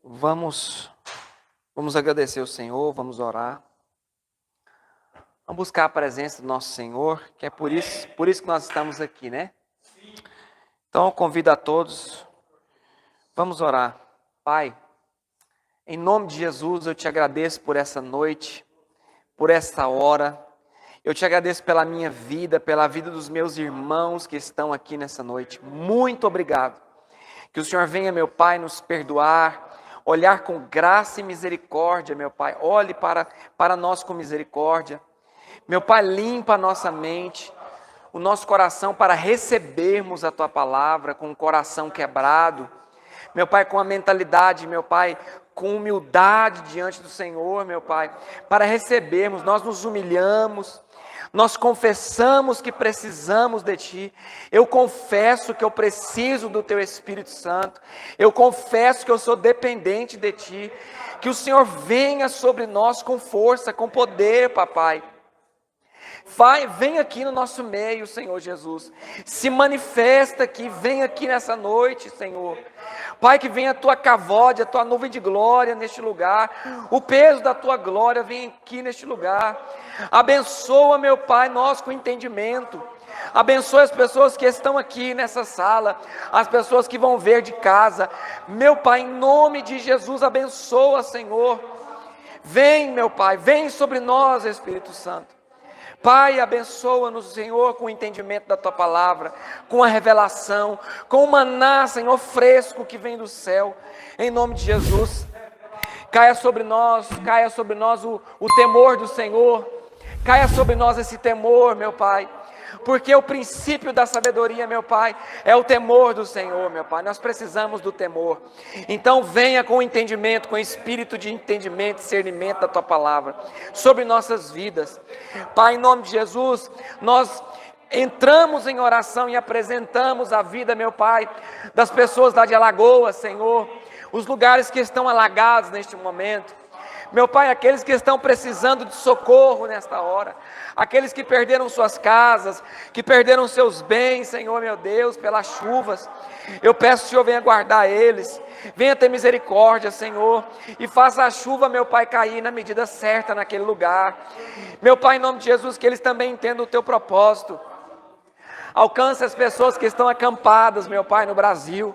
Vamos agradecer o Senhor, vamos orar. Vamos buscar a presença do nosso Senhor, que é por isso que nós estamos aqui, né? Então eu convido a todos, vamos orar. Pai, em nome de Jesus, eu te agradeço por essa noite, por essa hora. Eu te agradeço pela minha vida, pela vida dos meus irmãos que estão aqui nessa noite. Muito obrigado. Que o Senhor venha, meu Pai, nos perdoar, olhar com graça e misericórdia, meu Pai. Olhe para nós com misericórdia. Meu Pai, limpa a nossa mente, o nosso coração para recebermos a Tua palavra com o coração quebrado. Meu Pai, com a mentalidade, meu Pai, com humildade diante do Senhor, meu Pai, para recebermos. Nós nos humilhamos, nós confessamos que precisamos de Ti. Eu confesso que eu preciso do Teu Espírito Santo. Eu confesso que eu sou dependente de Ti. Que o Senhor venha sobre nós com força, com poder, papai. Vem aqui no nosso meio, Senhor Jesus. Se manifesta aqui, vem aqui nessa noite, Senhor. Pai, que venha a Tua cavode, a Tua nuvem de glória neste lugar. O peso da Tua glória vem aqui neste lugar. Abençoa, meu Pai, nós com entendimento. Abençoa as pessoas que estão aqui nessa sala, as pessoas que vão ver de casa. Meu Pai, em nome de Jesus, abençoa, Senhor. Vem, meu Pai, vem sobre nós, Espírito Santo. Pai, abençoa-nos, Senhor, com o entendimento da Tua palavra, com a revelação, com o maná, Senhor, fresco que vem do céu, em nome de Jesus. Caia sobre nós o temor do Senhor, caia sobre nós esse temor, meu Pai, porque o princípio da sabedoria, meu Pai, é o temor do Senhor, meu Pai. Nós precisamos do temor. Então venha com entendimento, com espírito de entendimento, discernimento da Tua palavra sobre nossas vidas. Pai, em nome de Jesus, nós entramos em oração e apresentamos a vida, meu Pai, das pessoas lá de Alagoas, Senhor, os lugares que estão alagados neste momento. Meu Pai, aqueles que estão precisando de socorro nesta hora, aqueles que perderam suas casas, que perderam seus bens, Senhor meu Deus, pelas chuvas, eu peço que o Senhor venha guardar eles, venha ter misericórdia, Senhor, e faça a chuva, meu Pai, cair na medida certa naquele lugar. Meu Pai, em nome de Jesus, que eles também entendam o Teu propósito. Alcance as pessoas que estão acampadas, meu Pai, no Brasil.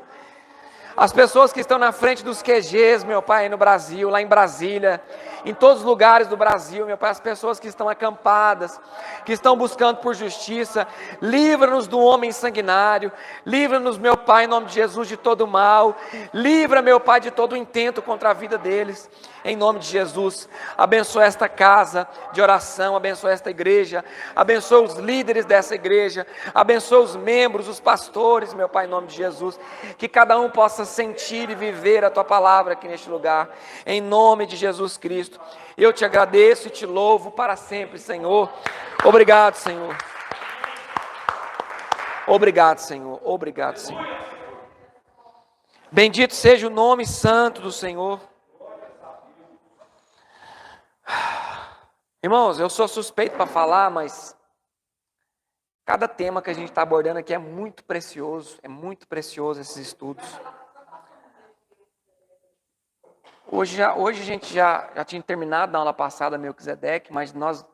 As pessoas que estão na frente dos QGs, meu Pai, no Brasil, lá em Brasília, em todos os lugares do Brasil, meu Pai, as pessoas que estão acampadas, que estão buscando por justiça, livra-nos do homem sanguinário, livra-nos, meu Pai, em nome de Jesus, de todo mal, livra, meu Pai, de todo intento contra a vida deles, em nome de Jesus. Abençoa esta casa de oração, abençoa esta igreja, abençoa os líderes dessa igreja, abençoa os membros, os pastores, meu Pai, em nome de Jesus, que cada um possa sentir e viver a Tua palavra aqui neste lugar, em nome de Jesus Cristo. Eu te agradeço e te louvo para sempre, Senhor. Obrigado, Senhor. Obrigado, Senhor. Obrigado, Senhor. Bendito seja o nome santo do Senhor. Irmãos, eu sou suspeito para falar, mas cada tema que a gente está abordando aqui é muito precioso esses estudos. Hoje a gente já tinha terminado na aula passada Melquisedeque, mas nós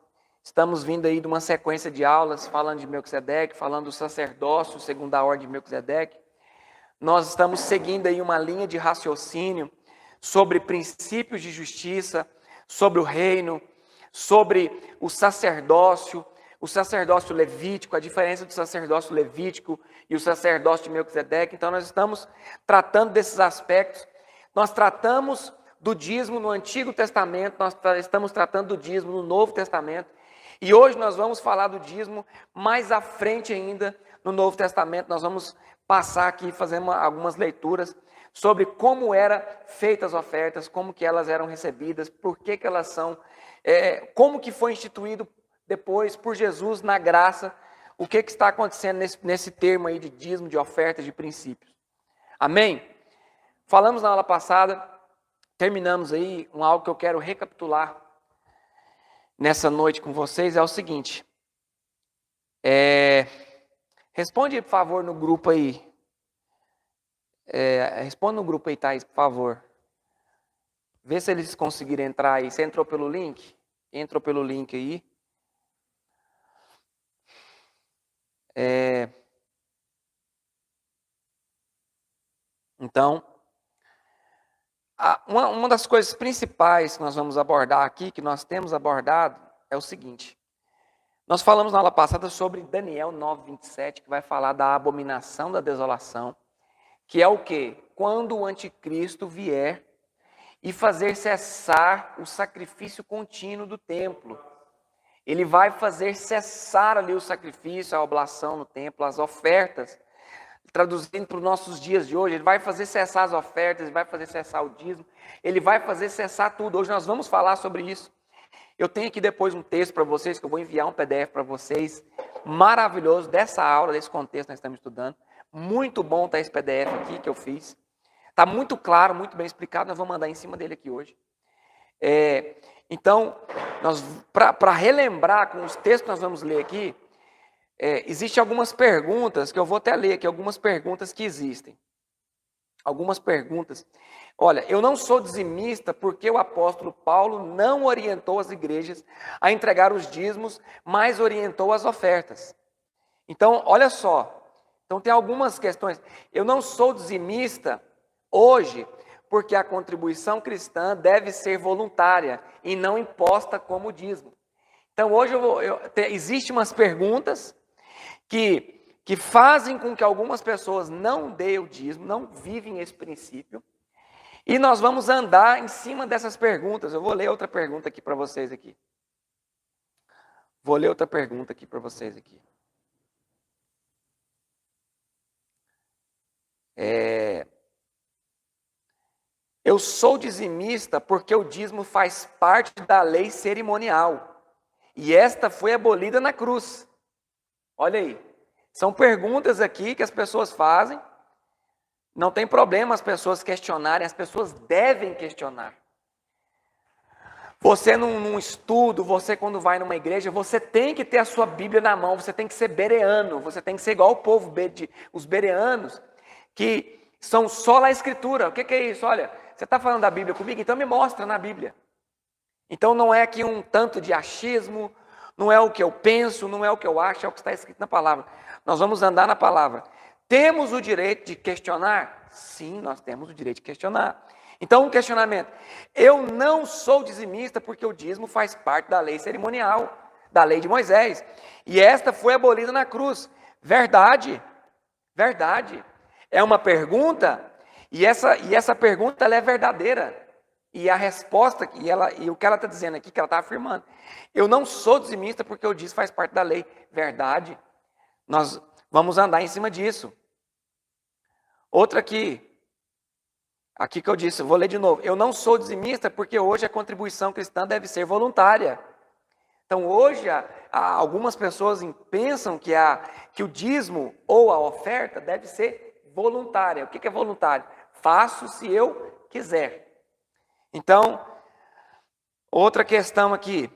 estamos vindo aí de uma sequência de aulas falando de Melquisedeque, falando do sacerdócio segundo a ordem de Melquisedeque. Nós estamos seguindo aí uma linha de raciocínio sobre princípios de justiça, sobre o reino, sobre o sacerdócio levítico, a diferença do sacerdócio levítico e o sacerdócio de Melquisedeque. Então nós estamos tratando desses aspectos. Nós tratamos do dízimo no Antigo Testamento, nós estamos tratando do dízimo no Novo Testamento, e hoje nós vamos falar do dízimo mais à frente ainda no Novo Testamento. Nós vamos passar aqui, fazer algumas leituras sobre como eram feitas as ofertas, como que elas eram recebidas, por que elas são, como que foi instituído depois por Jesus na graça, o que está acontecendo nesse termo aí de dízimo, de ofertas, de princípios. Amém? Falamos na aula passada, terminamos aí algo que eu quero recapitular nessa noite com vocês, é o seguinte. Responde, por favor, no grupo aí. Responda no grupo aí, Thaís, por favor. Vê se eles conseguiram entrar aí. Você entrou pelo link? Entrou pelo link aí. Então, uma das coisas principais que nós vamos abordar aqui, que nós temos abordado, é o seguinte. Nós falamos na aula passada sobre Daniel 9:27, que vai falar da abominação da desolação, que é o quê? Quando o anticristo vier e fazer cessar o sacrifício contínuo do templo. Ele vai fazer cessar ali o sacrifício, a oblação no templo, as ofertas. Traduzindo para os nossos dias de hoje, ele vai fazer cessar as ofertas, ele vai fazer cessar o dízimo, ele vai fazer cessar tudo. Hoje nós vamos falar sobre isso. Eu tenho aqui depois um texto para vocês, que eu vou enviar um PDF para vocês, maravilhoso, dessa aula, desse contexto que nós estamos estudando. Muito bom estar esse PDF aqui que eu fiz. Está muito claro, muito bem explicado, nós vamos mandar em cima dele aqui hoje. Então, para relembrar com os textos que nós vamos ler aqui, existem algumas perguntas, que eu vou até ler aqui, algumas perguntas que existem. Algumas perguntas. Olha, eu não sou dizimista porque o apóstolo Paulo não orientou as igrejas a entregar os dízimos, mas orientou as ofertas. Então, olha só. Então, tem algumas questões. Eu não sou dizimista hoje porque a contribuição cristã deve ser voluntária e não imposta como dízimo. Então, hoje existem umas perguntas que fazem com que algumas pessoas não deem o dízimo, não vivem esse princípio. E nós vamos andar em cima dessas perguntas. Eu vou ler outra pergunta aqui para vocês aqui. Vou ler outra pergunta aqui para vocês aqui. Eu sou dizimista porque o dízimo faz parte da lei cerimonial. E esta foi abolida na cruz. Olha aí. São perguntas aqui que as pessoas fazem. Não tem problema as pessoas questionarem, as pessoas devem questionar. Você num estudo, você quando vai numa igreja, você tem que ter a sua Bíblia na mão, você tem que ser bereano, você tem que ser igual o povo, os bereanos, que são só a Escritura. O que é isso? Olha, você está falando da Bíblia comigo? Então me mostra na Bíblia. Então não é aqui um tanto de achismo, não é o que eu penso, não é o que eu acho, é o que está escrito na palavra. Nós vamos andar na palavra. Temos o direito de questionar? Sim, nós temos o direito de questionar. Então, um questionamento. Eu não sou dizimista porque o dízimo faz parte da lei cerimonial, da lei de Moisés. E esta foi abolida na cruz. Verdade. Verdade. É uma pergunta e essa pergunta ela é verdadeira. E a resposta, e o que ela está dizendo aqui, que ela está afirmando. Eu não sou dizimista porque o dízimo faz parte da lei. Verdade. Nós vamos andar em cima disso. Outra aqui que eu disse, eu vou ler de novo. Eu não sou dizimista porque hoje a contribuição cristã deve ser voluntária. Então hoje algumas pessoas pensam que o dízimo ou a oferta deve ser voluntária. O que é voluntário? Faço se eu quiser. Então, outra questão aqui,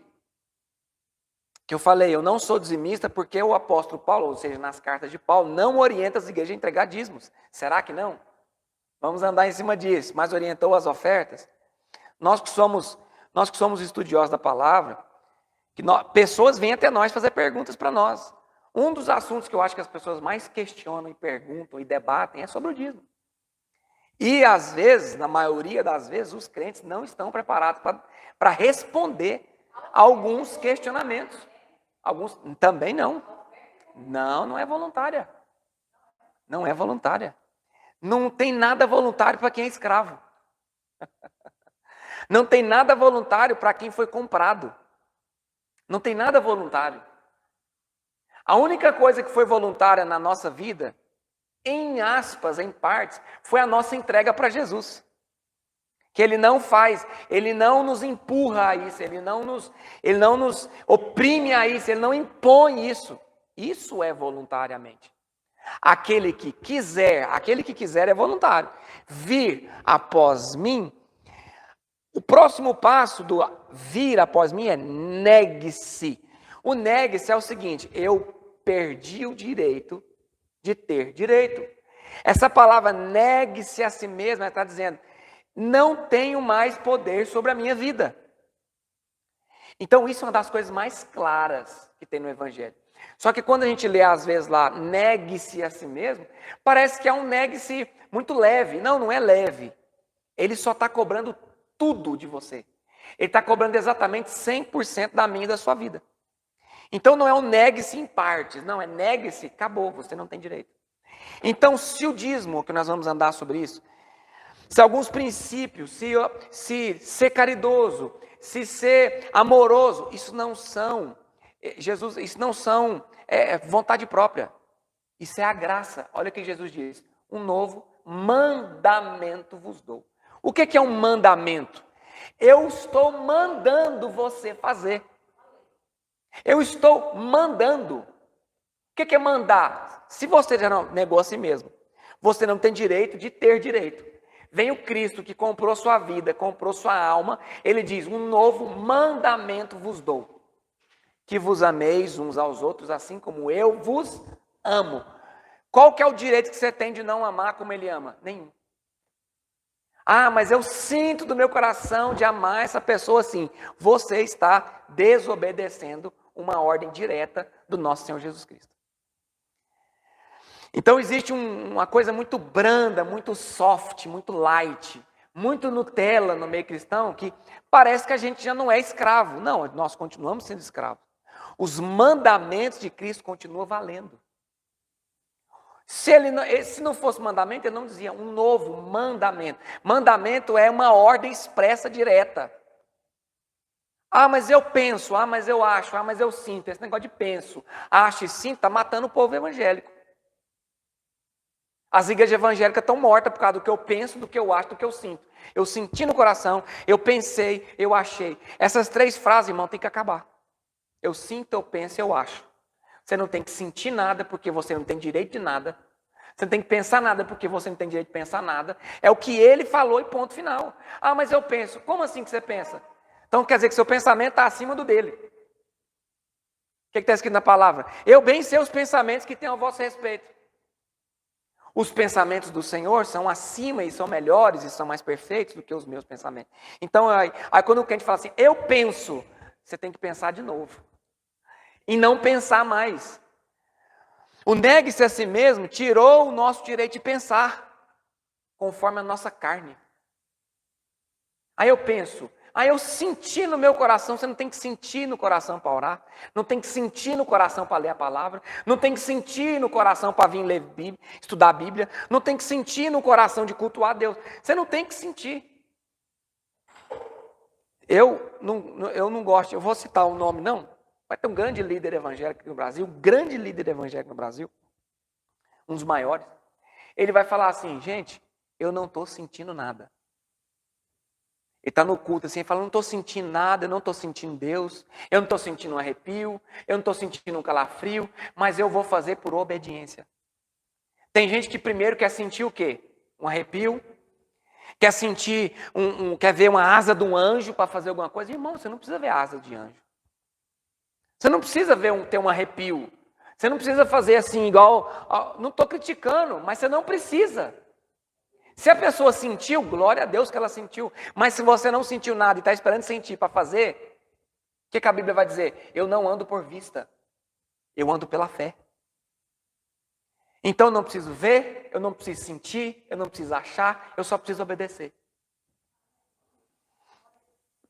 que eu falei, eu não sou dizimista porque o apóstolo Paulo, ou seja, nas cartas de Paulo, não orienta as igrejas a entregar dízimos. Será que não? Vamos andar em cima disso, mas orientou as ofertas. Nós que somos estudiosos da palavra, pessoas vêm até nós fazer perguntas para nós. Um dos assuntos que eu acho que as pessoas mais questionam e perguntam e debatem é sobre o dízimo. E às vezes, na maioria das vezes, os crentes não estão preparados para responder a alguns questionamentos. Alguns também não. Não é voluntária. Não é voluntária. Não tem nada voluntário para quem é escravo. Não tem nada voluntário para quem foi comprado. Não tem nada voluntário. A única coisa que foi voluntária na nossa vida, em aspas, em partes, foi a nossa entrega para Jesus. Que Ele não faz, Ele não nos empurra a isso, Ele não nos oprime a isso, Ele não impõe isso. Isso é voluntariamente. Aquele que quiser é voluntário. Vir após mim, o próximo passo do vir após mim é negue-se. O negue-se é o seguinte, eu perdi o direito de ter direito. Essa palavra negue-se a si mesmo está dizendo, não tenho mais poder sobre a minha vida. Então isso é uma das coisas mais claras que tem no Evangelho. Só que quando a gente lê às vezes lá, negue-se a si mesmo, parece que é um negue-se muito leve. Não, não é leve. Ele só está cobrando tudo de você. Ele está cobrando exatamente 100% da minha e da sua vida. Então não é um negue-se em partes, não, é negue-se, acabou, você não tem direito. Então se o dízimo, que nós vamos andar sobre isso, se alguns princípios, se ser caridoso, se ser amoroso, isso não são, isso não são vontade própria. Isso é a graça. Olha o que Jesus diz. Um novo mandamento vos dou. O que é um mandamento? Eu estou mandando você fazer. Eu estou mandando. O que é mandar? Se você já não negou a si mesmo, você não tem direito de ter direito. Vem o Cristo que comprou sua vida, comprou sua alma. Ele diz, um novo mandamento vos dou. Que vos ameis uns aos outros, assim como eu vos amo. Qual que é o direito que você tem de não amar como ele ama? Nenhum. Ah, mas eu sinto do meu coração de amar essa pessoa assim. Você está desobedecendo uma ordem direta do nosso Senhor Jesus Cristo. Então existe uma coisa muito branda, muito soft, muito light, muito Nutella no meio cristão, que parece que a gente já não é escravo. Não, nós continuamos sendo escravos. Os mandamentos de Cristo continuam valendo. Se não fosse mandamento, ele não dizia um novo mandamento. Mandamento é uma ordem expressa direta. Ah, mas eu penso, ah, mas eu acho, ah, mas eu sinto. Esse negócio de penso, acho e sinto está matando o povo evangélico. As igrejas evangélicas estão mortas por causa do que eu penso, do que eu acho, do que eu sinto. Eu senti no coração, eu pensei, eu achei. Essas 3 frases, irmão, tem que acabar. Eu sinto, eu penso, eu acho. Você não tem que sentir nada porque você não tem direito de nada. Você não tem que pensar nada porque você não tem direito de pensar nada. É o que ele falou e ponto final. Ah, mas eu penso. Como assim que você pensa? Então quer dizer que seu pensamento está acima do dele. O que está escrito na palavra? Eu bem sei os pensamentos que tenho a vosso respeito. Os pensamentos do Senhor são acima e são melhores e são mais perfeitos do que os meus pensamentos. Então, aí quando o crente fala assim, eu penso, você tem que pensar de novo. E não pensar mais. O negue-se a si mesmo tirou o nosso direito de pensar, conforme a nossa carne. Aí eu penso, aí eu senti no meu coração, você não tem que sentir no coração para orar, não tem que sentir no coração para ler a palavra, não tem que sentir no coração para vir ler Bíblia, estudar a Bíblia, não tem que sentir no coração de cultuar a Deus, você não tem que sentir. Eu não gosto, eu vou citar o nome não, vai ter um grande líder evangélico no Brasil, um dos maiores, ele vai falar assim, gente, eu não estou sentindo nada. Ele está no culto assim, fala, não estou sentindo nada, eu não estou sentindo Deus, eu não estou sentindo um arrepio, eu não estou sentindo um calafrio, mas eu vou fazer por obediência. Tem gente que primeiro quer sentir o quê? Um arrepio, quer sentir, quer ver uma asa de um anjo para fazer alguma coisa. Irmão, você não precisa ver asa de anjo. Você não precisa ter um arrepio. Você não precisa fazer assim igual, não estou criticando, mas você não precisa. Se a pessoa sentiu, glória a Deus que ela sentiu. Mas se você não sentiu nada e está esperando sentir para fazer, o que a Bíblia vai dizer? Eu não ando por vista, eu ando pela fé. Então eu não preciso ver, eu não preciso sentir, eu não preciso achar, eu só preciso obedecer.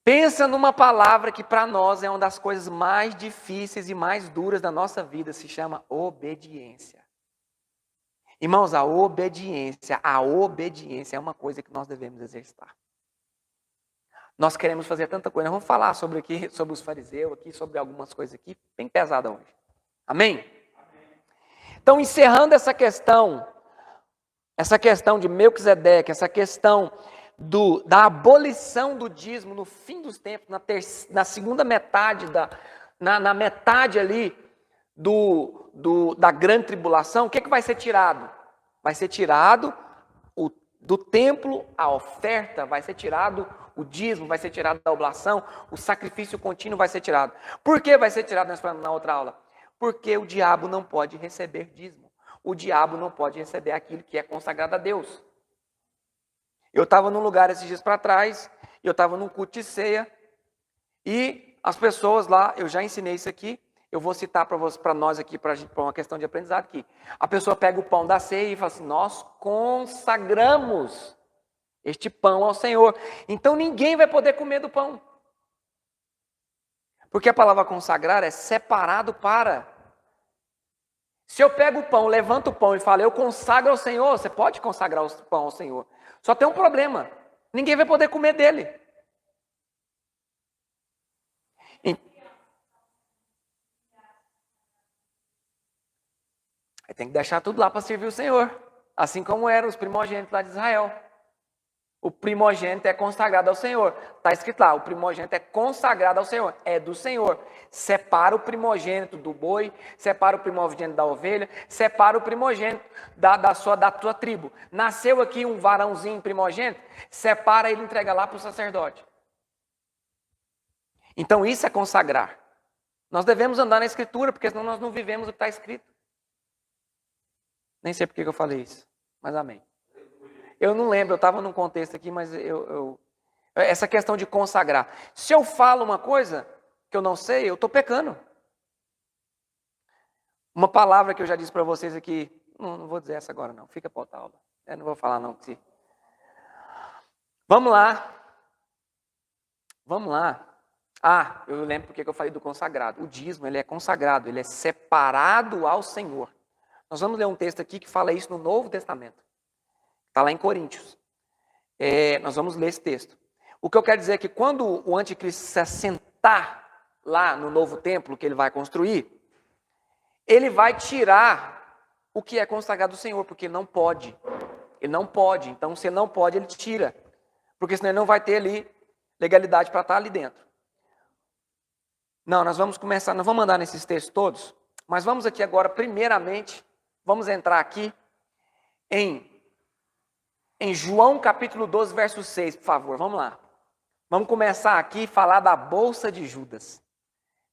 Pensa numa palavra que para nós é uma das coisas mais difíceis e mais duras da nossa vida, se chama obediência. Irmãos, a obediência é uma coisa que nós devemos exercitar. Nós queremos fazer tanta coisa, nós vamos falar sobre os fariseus, sobre algumas coisas aqui, bem pesada hoje. Amém? Então, encerrando essa questão de Melquisedeque, essa questão da abolição do dízimo no fim dos tempos, na segunda metade, na metade ali da grande tribulação, o que vai ser tirado? Vai ser tirado do templo a oferta, vai ser tirado o dízimo, vai ser tirado da oblação, o sacrifício contínuo vai ser tirado. Por que vai ser tirado? Nós falamos na outra aula. Porque o diabo não pode receber dízimo. O diabo não pode receber aquilo que é consagrado a Deus. Eu estava num lugar esses dias para trás, eu estava num culto de ceia, e as pessoas lá, eu já ensinei isso aqui, eu vou citar para nós aqui, para uma questão de aprendizado aqui. A pessoa pega o pão da ceia e fala assim, nós consagramos este pão ao Senhor. Então ninguém vai poder comer do pão. Porque a palavra consagrar é separado para. Se eu pego o pão, levanto o pão e falo, eu consagro ao Senhor, você pode consagrar o pão ao Senhor. Só tem um problema, ninguém vai poder comer dele. Aí tem que deixar tudo lá para servir o Senhor. Assim como eram os primogênitos lá de Israel. O primogênito é consagrado ao Senhor. Está escrito lá, o primogênito é consagrado ao Senhor. É do Senhor. Separa o primogênito do boi, separa o primogênito da ovelha, separa o primogênito da tua tribo. Nasceu aqui um varãozinho primogênito, separa ele e entrega lá para o sacerdote. Então isso é consagrar. Nós devemos andar na Escritura, porque senão nós não vivemos o que está escrito. Nem sei por que eu falei isso, mas amém. Eu não lembro, eu estava num contexto aqui, mas essa questão de consagrar. Se eu falo uma coisa que eu não sei, eu estou pecando. Uma palavra que eu já disse para vocês aqui, não vou dizer essa agora não, fica para outra aula. Eu não vou falar não. Vamos lá. Ah, eu lembro porque eu falei do consagrado. O dízimo, ele é consagrado, ele é separado ao Senhor. Nós vamos ler um texto aqui que fala isso no Novo Testamento. Está lá em Coríntios. Nós vamos ler esse texto. O que eu quero dizer é que quando o anticristo se assentar lá no novo templo que ele vai construir, ele vai tirar o que é consagrado do Senhor, porque ele não pode. Ele não pode. Então, se ele não pode, ele tira. Porque senão ele não vai ter ali legalidade para estar ali dentro. Não, nós vamos começar, nós vamos andar nesses textos todos, mas vamos aqui agora, primeiramente, vamos entrar aqui em João capítulo 12, verso 6, por favor, vamos lá. Vamos começar aqui a falar da bolsa de Judas.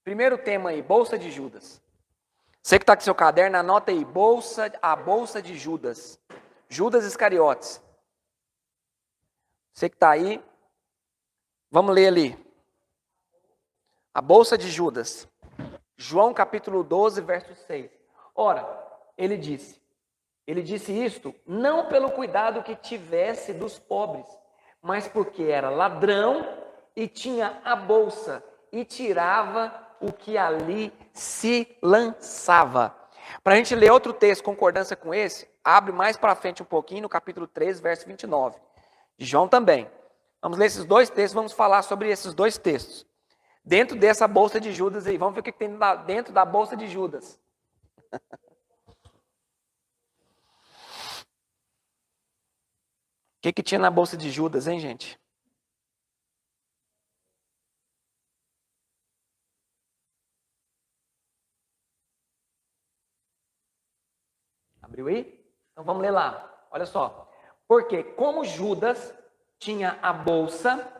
Primeiro tema aí, bolsa de Judas. Você que está com seu caderno, anota aí, a bolsa de Judas. Judas Iscariotes. Você que está aí, vamos ler ali. A bolsa de Judas. João capítulo 12, verso 6. Ora, ele disse isto não pelo cuidado que tivesse dos pobres, mas porque era ladrão e tinha a bolsa e tirava o que ali se lançava. Para a gente ler outro texto, concordância com esse, abre mais para frente um pouquinho no capítulo 13, verso 29. De João também. Vamos ler esses dois textos, vamos falar sobre esses dois textos. Dentro dessa bolsa de Judas aí, vamos ver o que tem dentro da bolsa de Judas. O que tinha na bolsa de Judas, hein, gente? Abriu aí? Então vamos ler lá. Olha só. Porque como Judas tinha a bolsa,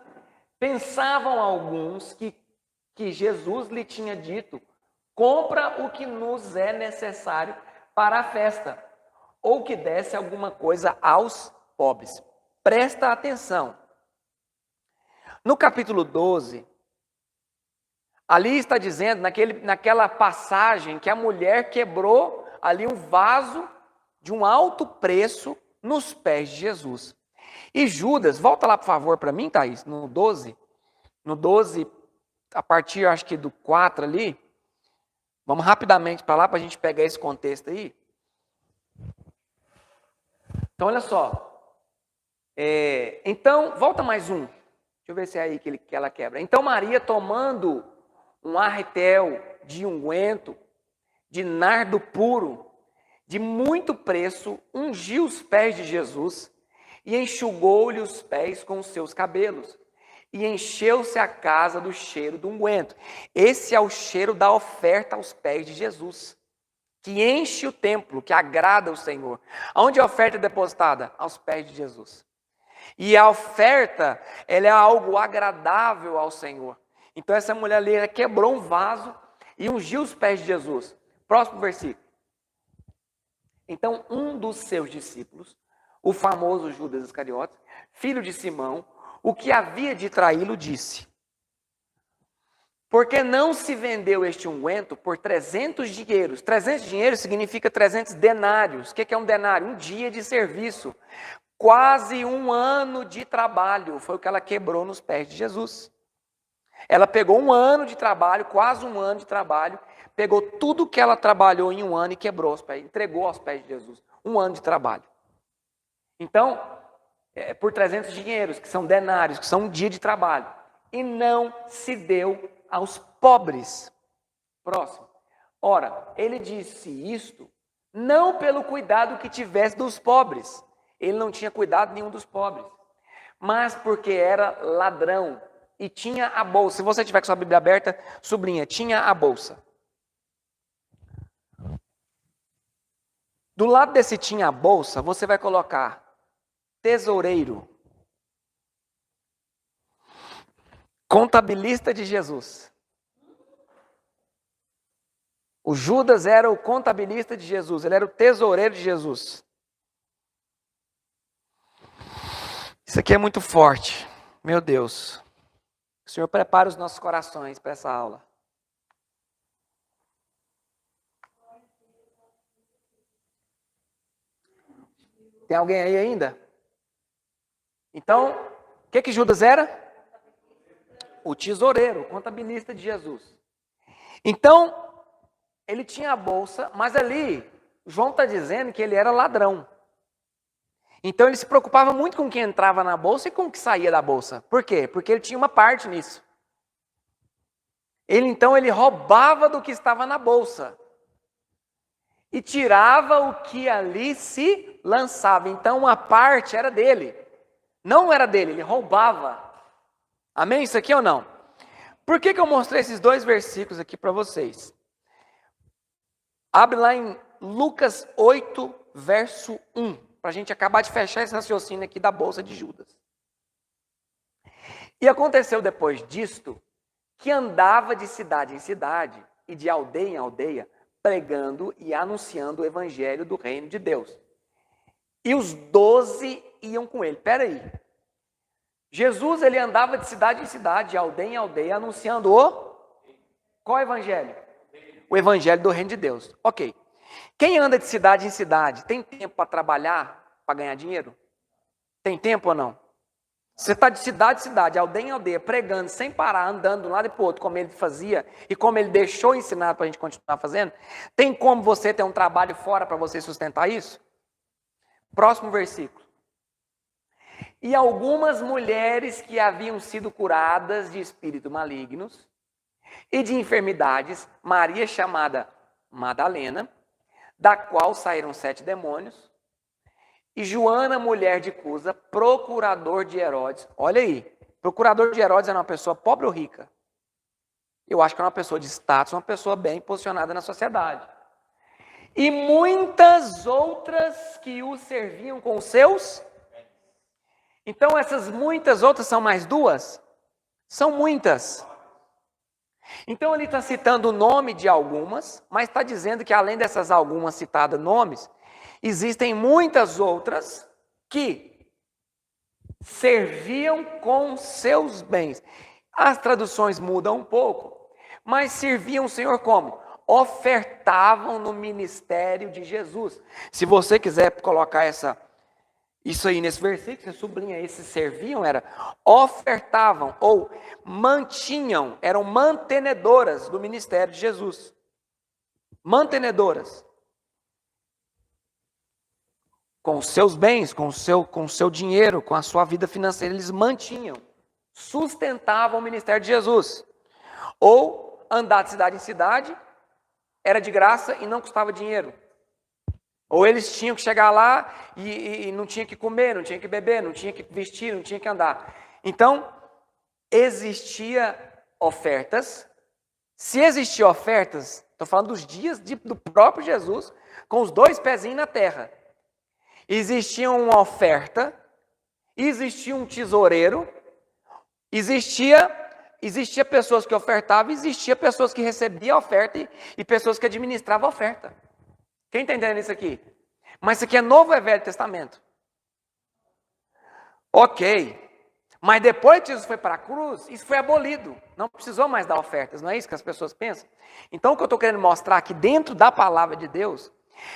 pensavam alguns que Jesus lhe tinha dito, compra o que nos é necessário para a festa, ou que desse alguma coisa aos pobres. Presta atenção. No capítulo 12, ali está dizendo, naquela passagem, que a mulher quebrou ali um vaso de um alto preço nos pés de Jesus. E Judas, volta lá por favor para mim, Thaís, no 12, a partir acho que do 4 ali, vamos rapidamente para lá para a gente pegar esse contexto aí. Então olha só, então volta mais um, deixa eu ver se é aí que ela quebra. Então Maria, tomando um arretel de unguento, de nardo puro, de muito preço, ungiu os pés de Jesus e enxugou-lhe os pés com os seus cabelos. E encheu-se a casa do cheiro do unguento. Esse é o cheiro da oferta aos pés de Jesus, que enche o templo, que agrada o Senhor. Onde a oferta é depositada? Aos pés de Jesus. E a oferta, ela é algo agradável ao Senhor. Então essa mulher ali quebrou um vaso e ungiu os pés de Jesus. Próximo versículo. Então um dos seus discípulos, o famoso Judas Iscariotes, filho de Simão, o que havia de traí-lo, disse: porque não se vendeu este unguento por 300 dinheiros? 300 dinheiros significa 300 denários. O que é um denário? Um dia de serviço. Quase um ano de trabalho. Foi o que ela quebrou nos pés de Jesus. Ela pegou um ano de trabalho, quase um ano de trabalho, pegou tudo que ela trabalhou em um ano e quebrou aos pés, entregou aos pés de Jesus. Um ano de trabalho. Então, por 300 dinheiros, que são denários, que são um dia de trabalho. E não se deu aos pobres. Próximo. Ora, ele disse isto não pelo cuidado que tivesse dos pobres. Ele não tinha cuidado nenhum dos pobres. Mas porque era ladrão e tinha a bolsa. Se você tiver com sua Bíblia aberta, sublinha, tinha a bolsa. Do lado desse tinha a bolsa, você vai colocar tesoureiro. Contabilista de Jesus. O Judas era o contabilista de Jesus, ele era o tesoureiro de Jesus. Isso aqui é muito forte, meu Deus. O Senhor prepara os nossos corações para essa aula. Tem alguém aí ainda? Então, o que Judas era? O tesoureiro, o contabilista de Jesus. Então, ele tinha a bolsa, mas ali, João está dizendo que ele era ladrão. Então ele se preocupava muito com o que entrava na bolsa e com o que saía da bolsa. Por quê? Porque ele tinha uma parte nisso. Então ele roubava do que estava na bolsa. E tirava o que ali se lançava. Então uma parte era dele. Não era dele, ele roubava. Amém? Isso aqui ou não? Por que eu mostrei esses dois versículos aqui para vocês? Abre lá em Lucas 8, verso 1, para a gente acabar de fechar esse raciocínio aqui da bolsa de Judas. E aconteceu depois disto, que andava de cidade em cidade e de aldeia em aldeia, pregando e anunciando o evangelho do reino de Deus. E os 12 iam com ele. Espera aí. Jesus, ele andava de cidade em cidade, de aldeia em aldeia, anunciando qual evangelho? O evangelho do reino de Deus. Ok. Quem anda de cidade em cidade, tem tempo para trabalhar, para ganhar dinheiro? Tem tempo ou não? Você está de cidade em cidade, aldeia em aldeia, pregando, sem parar, andando de um lado e para o outro, como ele fazia e como ele deixou ensinado para a gente continuar fazendo. Tem como você ter um trabalho fora para você sustentar isso? Próximo versículo. E algumas mulheres que haviam sido curadas de espíritos malignos e de enfermidades, Maria chamada Madalena, da qual saíram 7 demônios, e Joana, mulher de Cusa, procurador de Herodes. Olha aí, procurador de Herodes era uma pessoa pobre ou rica? Eu acho que era uma pessoa de status, uma pessoa bem posicionada na sociedade. E muitas outras que o serviam com seus. Então essas muitas outras são mais duas? São muitas. Então ele está citando o nome de algumas, mas está dizendo que além dessas algumas citadas nomes, existem muitas outras que serviam com seus bens. As traduções mudam um pouco, mas serviam o Senhor como? Ofertavam no ministério de Jesus. Se você quiser colocar isso aí nesse versículo, você sublinha esse serviam, era ofertavam ou mantinham, eram mantenedoras do ministério de Jesus. Mantenedoras. Com os seus bens, com o seu dinheiro, com a sua vida financeira, eles mantinham, sustentavam o ministério de Jesus. Ou andar de cidade em cidade, era de graça e não custava dinheiro. Ou eles tinham que chegar lá e não tinha que comer, não tinha que beber, não tinha que vestir, não tinha que andar. Então, existia ofertas. Se existia ofertas, estou falando dos dias do próprio Jesus, com os 2 pezinhos na terra. Existia uma oferta, existia um tesoureiro, existia pessoas que ofertavam, existia pessoas que recebiam a oferta e pessoas que administravam a oferta. Quem está entendendo isso aqui? Mas isso aqui é Novo ou é Velho Testamento? Ok. Mas depois que Jesus foi para a cruz, isso foi abolido. Não precisou mais dar ofertas, não é isso que as pessoas pensam? Então o que eu estou querendo mostrar aqui dentro da palavra de Deus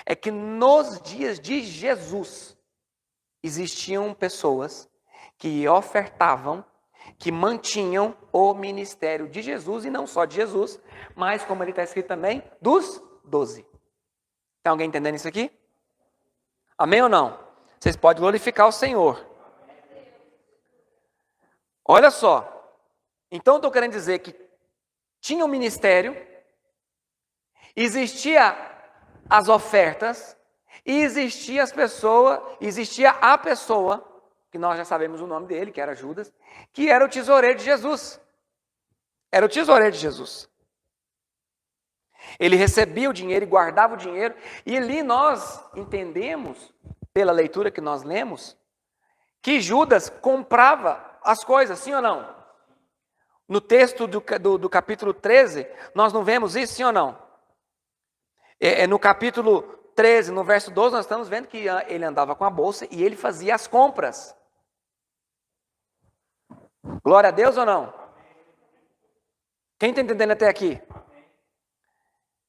é que nos dias de Jesus existiam pessoas que ofertavam, que mantinham o ministério de Jesus, e não só de Jesus, mas como ele está escrito também, dos 12. Tem alguém entendendo isso aqui? Amém ou não? Vocês podem glorificar o Senhor. Olha só, então eu estou querendo dizer que tinha um ministério, existia as ofertas, e existia a pessoa, que nós já sabemos o nome dele, que era Judas, que era o tesoureiro de Jesus. Era o tesoureiro de Jesus. Ele recebia o dinheiro e guardava o dinheiro, e ali nós entendemos, pela leitura que nós lemos, que Judas comprava as coisas, sim ou não? No texto do capítulo 13, nós não vemos isso, sim ou não? No capítulo 13, no verso 12, nós estamos vendo que ele andava com a bolsa e ele fazia as compras. Glória a Deus ou não? Quem está entendendo até aqui?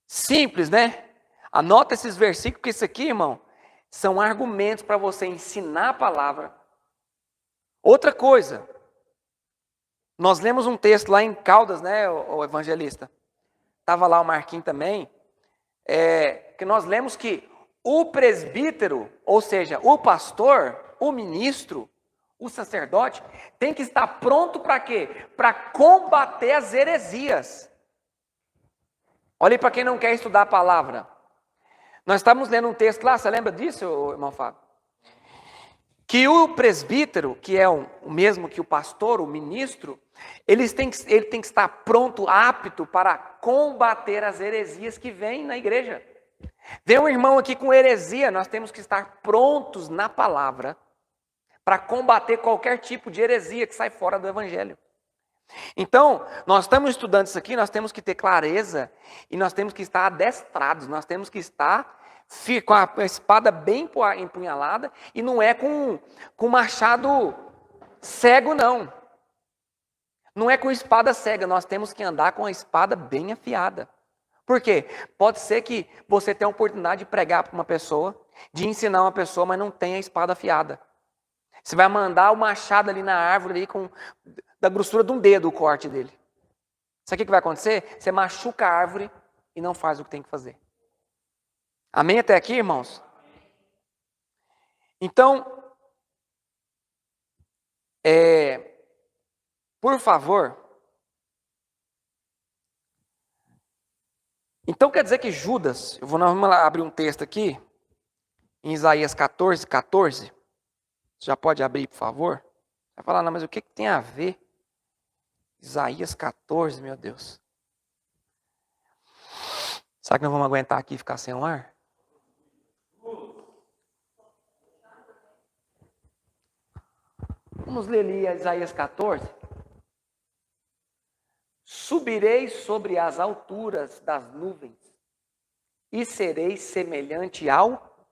Simples, né? Anota esses versículos, porque isso aqui, irmão, são argumentos para você ensinar a palavra. Outra coisa, nós lemos um texto lá em Caldas, né, o evangelista? Estava lá o Marquinhos também, que nós lemos que o presbítero, ou seja, o pastor, o ministro, o sacerdote, tem que estar pronto para quê? Para combater as heresias. Olha aí para quem não quer estudar a palavra. Nós estávamos lendo um texto lá, você lembra disso, irmão Fábio? Que o presbítero, que é o mesmo que o pastor, o ministro, ele tem que estar pronto, apto para combater as heresias que vêm na igreja. Vem um irmão aqui com heresia, nós temos que estar prontos na palavra para combater qualquer tipo de heresia que sai fora do evangelho. Então, nós estamos estudando isso aqui, nós temos que ter clareza e nós temos que estar adestrados, nós temos que estar com a espada bem empunhalada e não é com machado cego, não. Não é com espada cega, nós temos que andar com a espada bem afiada. Por quê? Pode ser que você tenha a oportunidade de pregar para uma pessoa, de ensinar uma pessoa, mas não tenha a espada afiada. Você vai mandar o machado ali na árvore, ali da grossura de um dedo o corte dele. Sabe o que vai acontecer? Você machuca a árvore e não faz o que tem que fazer. Amém até aqui, irmãos? Então, por favor. Então quer dizer que Judas, nós vamos lá abrir um texto aqui, em Isaías 14, 14. Você já pode abrir, por favor? Vai falar, não, mas o que tem a ver? Isaías 14, meu Deus. Será que nós vamos aguentar aqui e ficar sem o ar? Vamos ler ali Isaías 14. Subirei sobre as alturas das nuvens e serei semelhante ao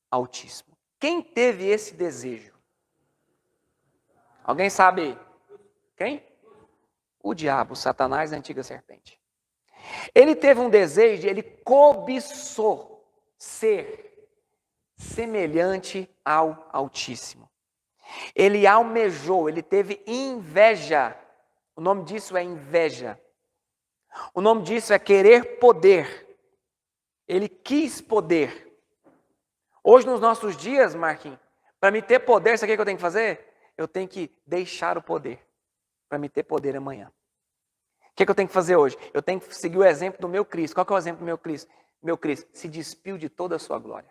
Altíssimo. Quem teve esse desejo? Alguém sabe quem? O diabo, Satanás, a antiga serpente. Ele teve um desejo, ele cobiçou ser semelhante ao Altíssimo. Ele almejou, ele teve inveja. O nome disso é inveja. O nome disso é querer poder. Ele quis poder. Hoje, nos nossos dias, Marquinhos, para me ter poder, sabe o que eu tenho que fazer? Eu tenho que deixar o poder para me ter poder amanhã. O que eu tenho que fazer hoje? Eu tenho que seguir o exemplo do meu Cristo. Qual que é o exemplo do meu Cristo? Meu Cristo se despiu de toda a sua glória.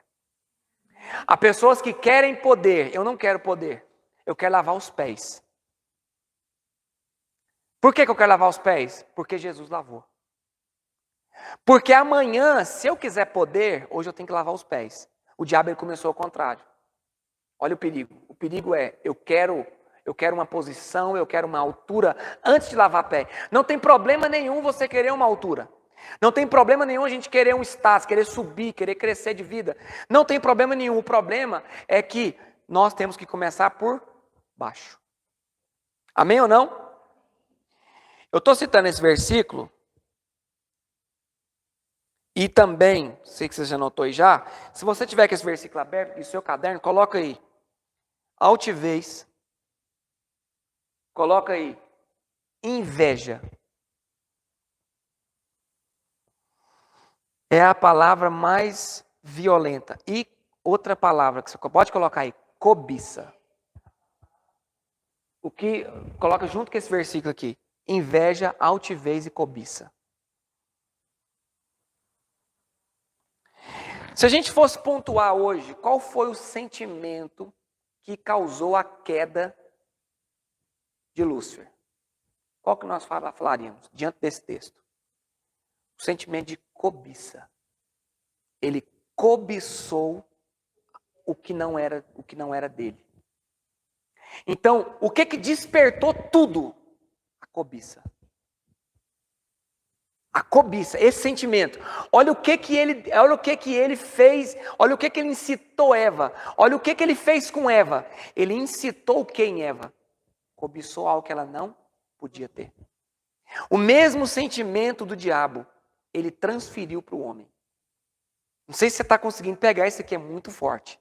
Há pessoas que querem poder. Eu não quero poder. Eu quero lavar os pés. Por que eu quero lavar os pés? Porque Jesus lavou. Porque amanhã, se eu quiser poder, hoje eu tenho que lavar os pés. O diabo ele começou ao contrário. Olha o perigo. O perigo é, eu quero uma posição, eu quero uma altura antes de lavar pé. Não tem problema nenhum você querer uma altura. Não tem problema nenhum a gente querer um status, querer subir, querer crescer de vida. Não tem problema nenhum. O problema é que nós temos que começar por baixo. Amém ou não? Eu estou citando esse versículo e também, sei que você já notou aí já, se você tiver com esse versículo aberto no seu caderno, coloca aí, altivez, coloca aí, inveja. É a palavra mais violenta. E outra palavra que você pode colocar aí, cobiça. O que coloca junto com esse versículo aqui, inveja, altivez e cobiça. Se a gente fosse pontuar hoje, qual foi o sentimento que causou a queda de Lúcifer? Qual que nós falaríamos diante desse texto? O sentimento de cobiça. Ele cobiçou o que não era dele. Então, o que despertou tudo? A cobiça. A cobiça, esse sentimento. Olha o que ele fez, olha o que ele incitou Eva. Olha o que ele fez com Eva. Ele incitou o que em Eva? Cobiçou algo que ela não podia ter. O mesmo sentimento do diabo, ele transferiu para o homem. Não sei se você está conseguindo pegar, isso aqui é muito forte.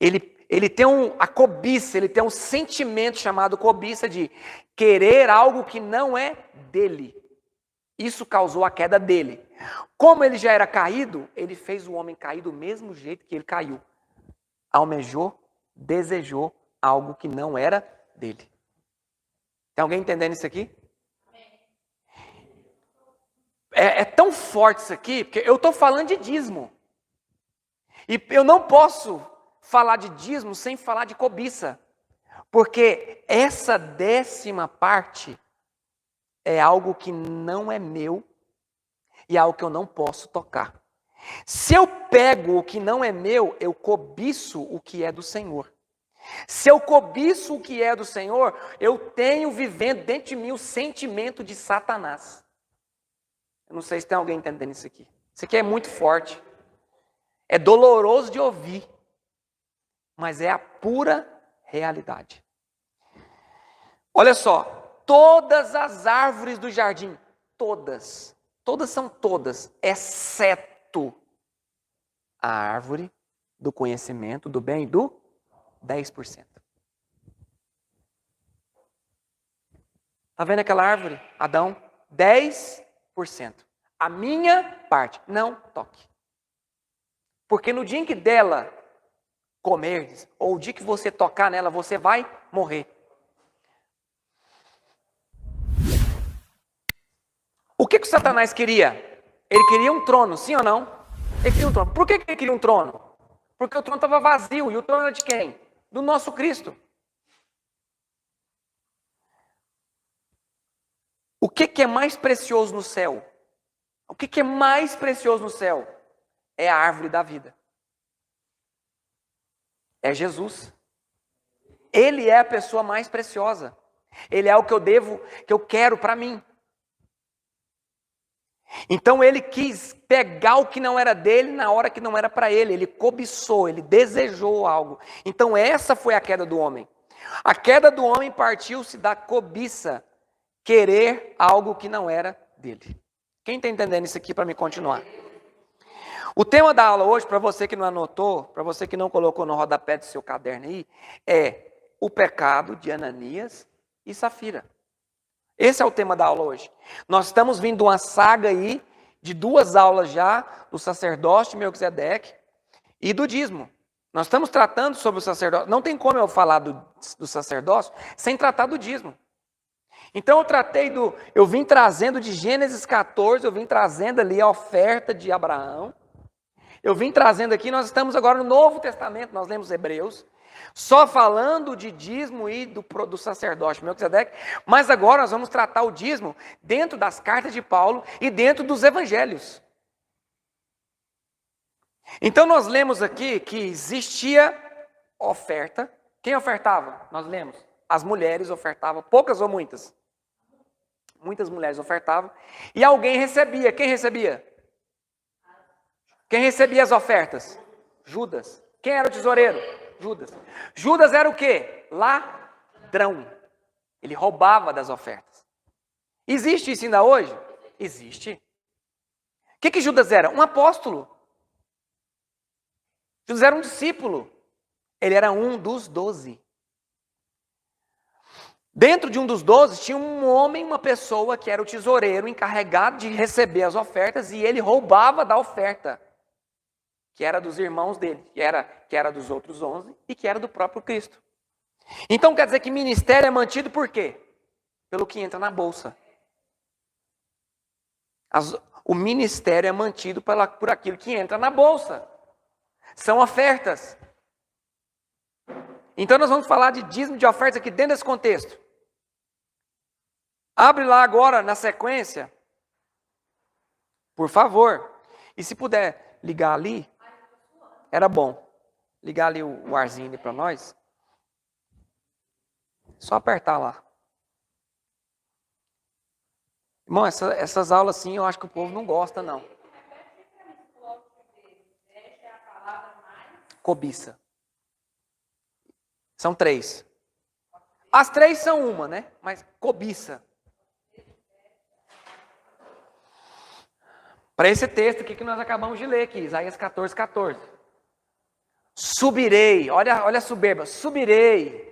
Ele tem a cobiça, ele tem um sentimento chamado cobiça de querer algo que não é dele. Isso causou a queda dele. Como ele já era caído, ele fez o homem cair do mesmo jeito que ele caiu. Almejou, desejou algo que não era dele. Tem alguém entendendo isso aqui? É tão forte isso aqui, porque eu estou falando de dízimo. E eu não posso falar de dízimo sem falar de cobiça. Porque essa 10ª parte é algo que não é meu e é algo que eu não posso tocar. Se eu pego o que não é meu, eu cobiço o que é do Senhor. Se eu cobiço o que é do Senhor, eu tenho vivendo dentro de mim o sentimento de Satanás. Eu não sei se tem alguém entendendo isso aqui. Isso aqui é muito forte. É doloroso de ouvir, mas é a pura realidade. Olha só. Todas as árvores do jardim, todas são todas, exceto a árvore do conhecimento do bem e do 10%. Está vendo aquela árvore, Adão? 10%. A minha parte, não toque. Porque no dia em que dela comer, ou o dia que você tocar nela, você vai morrer. O que o Satanás queria? Ele queria um trono, sim ou não? Ele queria um trono. Por que ele queria um trono? Porque o trono estava vazio. E o trono era de quem? Do nosso Cristo. O que é mais precioso no céu? O que é mais precioso no céu? É a árvore da vida. É Jesus. Ele é a pessoa mais preciosa. Ele é o que eu quero para mim. Então ele quis pegar o que não era dele na hora que não era para ele. Ele cobiçou, ele desejou algo. Então essa foi a queda do homem. A queda do homem partiu-se da cobiça, querer algo que não era dele. Quem está entendendo isso aqui para me continuar? O tema da aula hoje, para você que não anotou, para você que não colocou no rodapé do seu caderno aí, é o pecado de Ananias e Safira. Esse é o tema da aula hoje. Nós estamos vindo uma saga aí de 2 aulas já do sacerdócio de Melquisedeque e do dízimo. Nós estamos tratando sobre o sacerdócio. Não tem como eu falar do sacerdócio sem tratar do dízimo. Então eu vim trazendo de Gênesis 14, eu vim trazendo ali a oferta de Abraão. Eu vim trazendo aqui, nós estamos agora no Novo Testamento, nós lemos Hebreus, só falando de dízimo e do sacerdócio Melquisedeque, mas agora nós vamos tratar o dízimo dentro das cartas de Paulo e dentro dos evangelhos. Então nós lemos aqui que existia oferta. Quem ofertava? Nós lemos. As mulheres ofertavam, poucas ou muitas? Muitas mulheres ofertavam. E alguém recebia. Quem recebia? Quem recebia as ofertas? Judas. Quem era o tesoureiro? Judas. Judas era o quê? Ladrão. Ele roubava das ofertas. Existe isso ainda hoje? Existe. O que Judas era? Um apóstolo. Judas era um discípulo. Ele era um dos 12. Dentro de um dos 12 tinha um homem, uma pessoa que era o tesoureiro encarregado de receber as ofertas e ele roubava da oferta, que era dos irmãos dele, que era dos outros 11 e que era do próprio Cristo. Então quer dizer que ministério é mantido por quê? Pelo que entra na bolsa. O ministério é mantido por aquilo que entra na bolsa. São ofertas. Então nós vamos falar de dízimo de ofertas aqui dentro desse contexto. Abre lá agora na sequência. Por favor. E se puder ligar ali, era bom. Ligar ali o arzinho ali para nós. Só apertar lá. Irmão, essas aulas assim eu acho que o povo não gosta não. Cobiça. São 3. As 3 são uma, né? Mas cobiça. Para esse texto aqui que nós acabamos de ler aqui, Isaías 14, 14. Subirei, olha a soberba, subirei.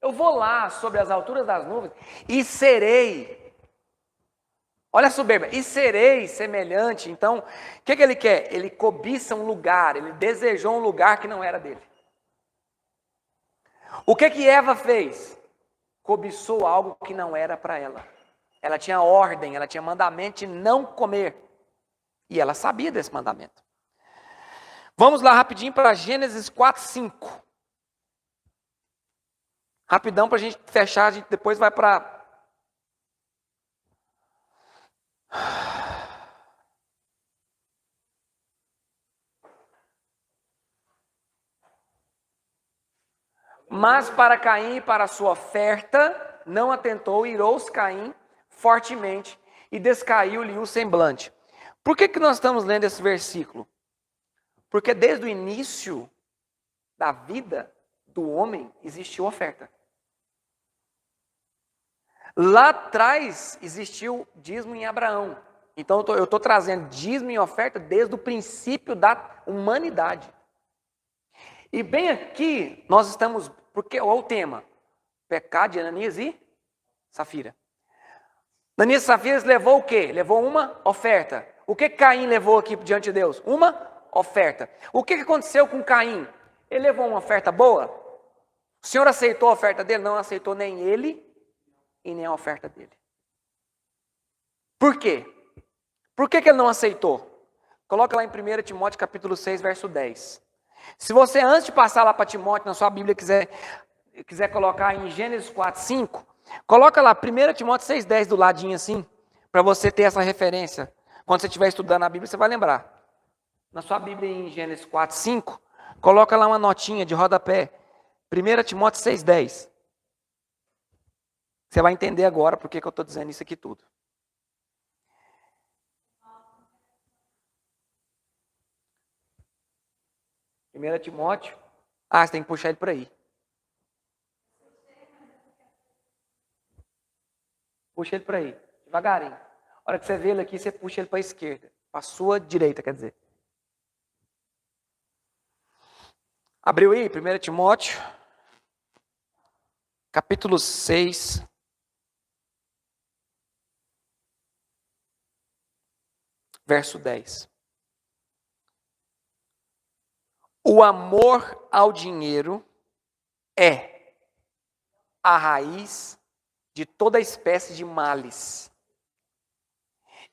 Eu vou lá sobre as alturas das nuvens e serei. Olha a soberba, e serei semelhante. Então, o que ele quer? Ele cobiça um lugar, ele desejou um lugar que não era dele. O que Eva fez? Cobiçou algo que não era para ela. Ela tinha ordem, ela tinha mandamento de não comer. E ela sabia desse mandamento. Vamos lá rapidinho para Gênesis 4, 5. Rapidão para a gente fechar, a gente depois vai para... Mas para Caim e para a sua oferta, não atentou, irou-se Caim fortemente e descaiu-lhe o semblante. Por que nós estamos lendo esse versículo? Porque desde o início da vida do homem existiu oferta. Lá atrás existiu dízimo em Abraão. Então eu estou trazendo dízimo e oferta desde o princípio da humanidade. E bem aqui nós estamos, porque olha o tema, pecado de Ananias e Safira. Ananias e Safira levou o quê? Levou uma oferta. O que Caim levou aqui diante de Deus? Uma oferta. O que aconteceu com Caim? Ele levou uma oferta boa? O Senhor aceitou a oferta dele? Não aceitou nem ele e nem a oferta dele. Por quê? Por que ele não aceitou? Coloca lá em 1 Timóteo capítulo 6, verso 10. Se você, antes de passar lá para Timóteo, na sua Bíblia, quiser colocar em Gênesis 4, 5, coloca lá 1 Timóteo 6, 10 do ladinho assim, para você ter essa referência. Quando você estiver estudando a Bíblia, você vai lembrar. Na sua Bíblia, em Gênesis 4, 5, coloca lá uma notinha de rodapé. 1 Timóteo 6, 10. Você vai entender agora por que eu estou dizendo isso aqui tudo. Primeira Timóteo. Você tem que puxar ele por aí. Puxa ele por aí, devagarinho. A hora que você vê ele aqui, você puxa ele para a esquerda. Para a sua direita, quer dizer. Abriu aí, 1 Timóteo, capítulo 6. Verso 10. O amor ao dinheiro é a raiz de toda espécie de males.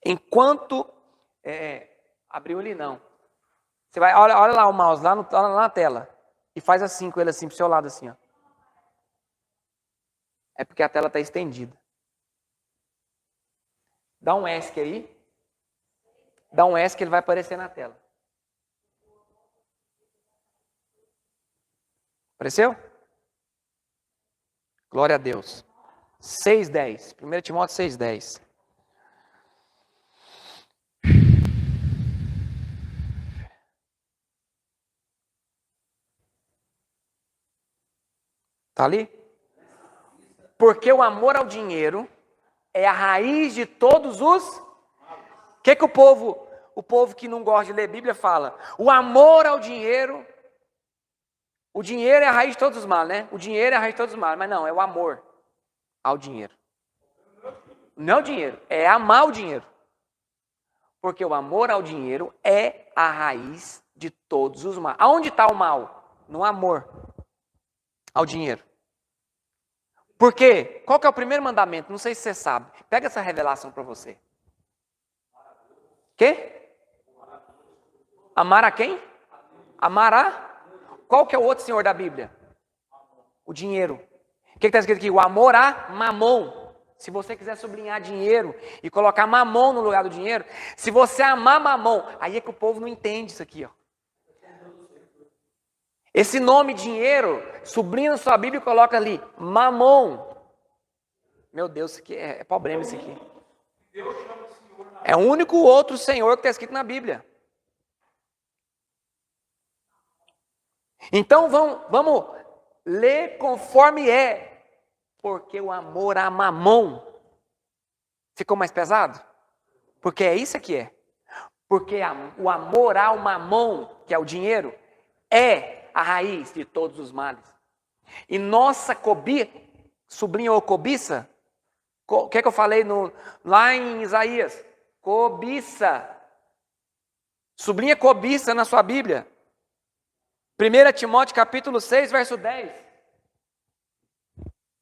Enquanto... abriu ali não. Você vai, olha lá o mouse, lá na tela. E faz assim com ele assim, pro seu lado assim, ó. É porque a tela está estendida. Dá um ESC aí. Dá um ESC que ele vai aparecer na tela. Apareceu? Glória a Deus. 6:10. 1 Timóteo 6:10. Tá ali? Porque o amor ao dinheiro é a raiz de todos os... O que o povo que não gosta de ler Bíblia fala? O amor ao dinheiro... O dinheiro é a raiz de todos os males, né? O dinheiro é a raiz de todos os males, mas não, é o amor ao dinheiro. Não é o dinheiro, é amar o dinheiro. Porque o amor ao dinheiro é a raiz de todos os males. Aonde está o mal? No amor ao dinheiro. Por quê? Qual que é o primeiro mandamento? Não sei se você sabe. Pega essa revelação para você. Quê? Amar a quem? Amar a... Qual que é o outro senhor da Bíblia? O dinheiro. O que está escrito aqui? O amor a mamon. Se você quiser sublinhar dinheiro e colocar mamon no lugar do dinheiro, se você amar mamon, aí é que o povo não entende isso aqui, ó. Esse nome dinheiro, sublinha na sua Bíblia e coloca ali, mamon. Meu Deus, isso aqui é problema isso aqui. É o único outro senhor que está escrito na Bíblia. Então vamos ler conforme é. Porque o amor a mamon ficou mais pesado? Porque é isso que é. Porque o amor ao mamon, que é o dinheiro, é a raiz de todos os males. E nossa cobiça, sublinhou cobiça? O que é que eu falei lá em Isaías? Cobiça. Sublinha cobiça na sua Bíblia. 1 Timóteo capítulo 6, verso 10.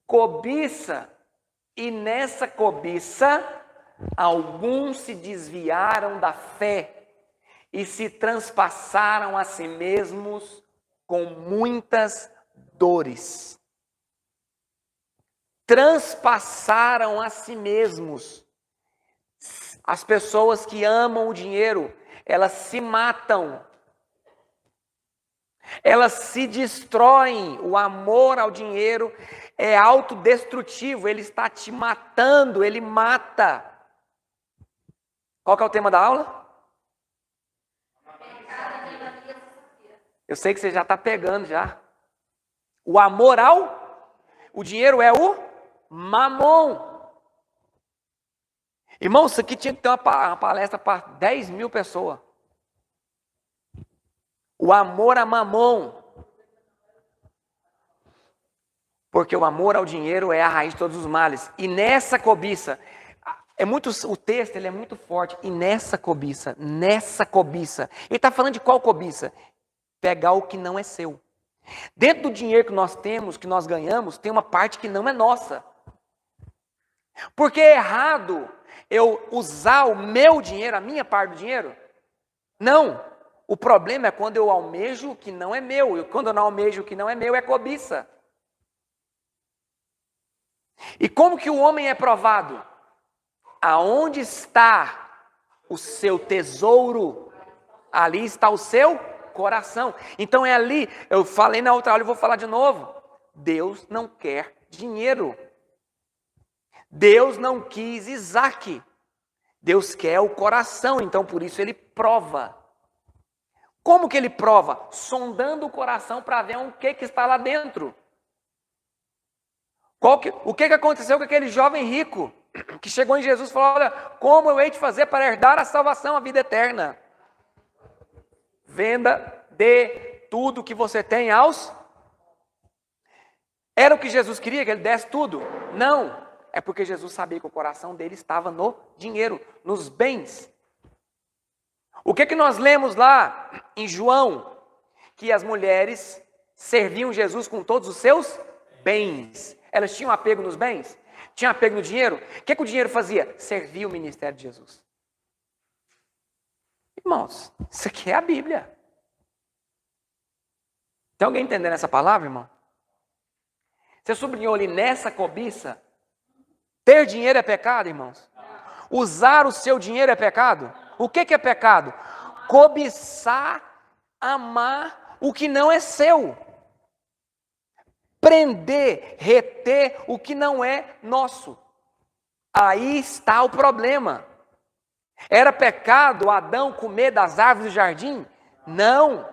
Cobiça, e nessa cobiça, alguns se desviaram da fé e se transpassaram a si mesmos com muitas dores. Transpassaram a si mesmos. As pessoas que amam o dinheiro, elas se matam. Elas se destroem. O amor ao dinheiro é autodestrutivo. Ele está te matando, ele mata. Qual que é o tema da aula? Eu sei que você já está pegando já. O amor ao... O dinheiro é o mamon. Irmão, isso aqui tinha que ter uma palestra para 10 mil pessoas. O amor a mamon. Porque o amor ao dinheiro é a raiz de todos os males. E nessa cobiça, o texto ele é muito forte. E nessa cobiça. Ele está falando de qual cobiça? Pegar o que não é seu. Dentro do dinheiro que nós temos, que nós ganhamos, tem uma parte que não é nossa. Porque é errado eu usar o meu dinheiro, a minha parte do dinheiro? Não. O problema é quando eu almejo o que não é meu. E quando eu não almejo o que não é meu, é cobiça. E como que o homem é provado? Aonde está o seu tesouro, ali está o seu coração. Então é ali, eu falei na outra aula e vou falar de novo. Deus não quer dinheiro. Deus não quis Isaac. Deus quer o coração, então por isso ele prova. Como que ele prova? Sondando o coração para ver o que está lá dentro. O que aconteceu com aquele jovem rico que chegou em Jesus e falou: olha, como eu hei de fazer para herdar a salvação, a vida eterna? Venda, dê tudo que você tem aos... Era o que Jesus queria, que ele desse tudo? Não, é porque Jesus sabia que o coração dele estava no dinheiro, nos bens. O que nós lemos lá em João? Que as mulheres serviam Jesus com todos os seus bens. Elas tinham apego nos bens? Tinham apego no dinheiro? O que o dinheiro fazia? Servia o ministério de Jesus. Irmãos, isso aqui é a Bíblia. Tem alguém entendendo essa palavra, irmão? Você sublinhou ali nessa cobiça? Ter dinheiro é pecado, irmãos? Usar o seu dinheiro é pecado? O que é pecado? Cobiçar, amar o que não é seu. Prender, reter o que não é nosso. Aí está o problema. Era pecado Adão comer das árvores do jardim? Não.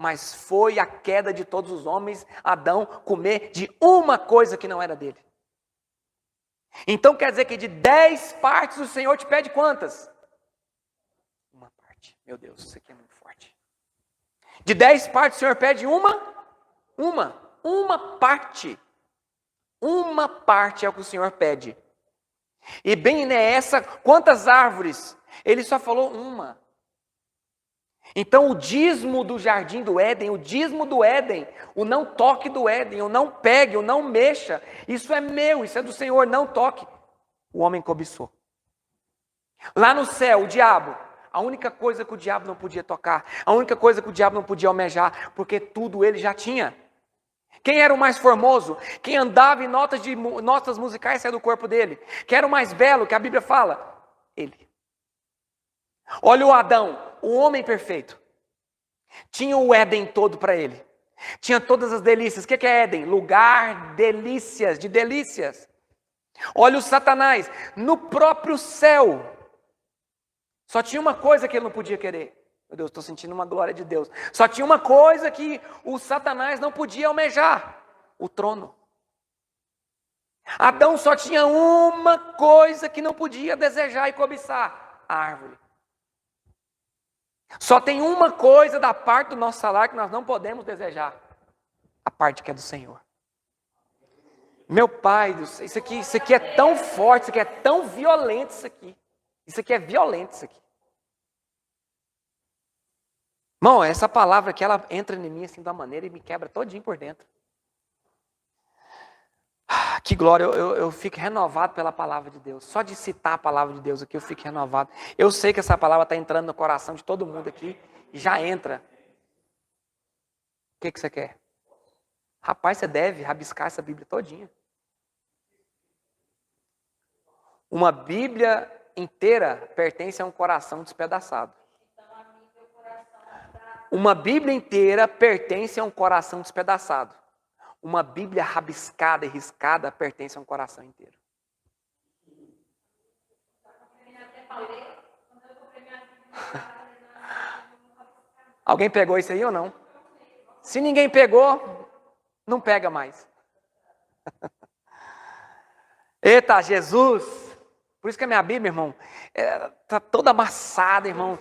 mas foi a queda de todos os homens, Adão, comer de uma coisa que não era dele. Então quer dizer que de 10 partes o Senhor te pede quantas? Uma parte. Meu Deus, isso aqui é muito forte. De 10 partes o Senhor pede uma parte. Uma parte é o que o Senhor pede. E bem nessa, quantas árvores? Ele só falou uma. Então o dízimo do jardim do Éden, o dízimo do Éden, o não toque do Éden, o não pegue, o não mexa, isso é meu, isso é do Senhor, não toque. O homem cobiçou. Lá no céu, o diabo, a única coisa que o diabo não podia tocar, a única coisa que o diabo não podia almejar, porque tudo ele já tinha. Quem era o mais formoso? Quem andava em notas musicais saia do corpo dele? Quem era o mais belo, que a Bíblia fala? Ele. Olha o Adão, o homem perfeito. Tinha o Éden todo para ele. Tinha todas as delícias. O que é Éden? Lugar delícias, de delícias. Olha o Satanás, no próprio céu. Só tinha uma coisa que ele não podia querer. Meu Deus, estou sentindo uma glória de Deus. Só tinha uma coisa que o Satanás não podia almejar: o trono. Adão só tinha uma coisa que não podia desejar e cobiçar: a árvore. Só tem uma coisa da parte do nosso salário que nós não podemos desejar: a parte que é do Senhor. Meu Pai, isso aqui é tão forte, isso aqui é tão violento, isso aqui é violento, isso aqui. Irmão, essa palavra aqui, ela entra em mim assim de uma maneira e me quebra todinho por dentro. Que glória, eu fico renovado pela palavra de Deus. Só de citar a palavra de Deus aqui eu fico renovado. Eu sei que essa palavra está entrando no coração de todo mundo aqui e já entra. O que você quer? Rapaz, você deve rabiscar essa Bíblia todinha. Uma Bíblia inteira pertence a um coração despedaçado. Uma Bíblia inteira pertence a um coração despedaçado. Uma Bíblia rabiscada e riscada pertence a um coração inteiro. Alguém pegou isso aí ou não? Se ninguém pegou, não pega mais. Eita, Jesus! Por isso que a minha Bíblia, irmão, está toda amassada, irmão,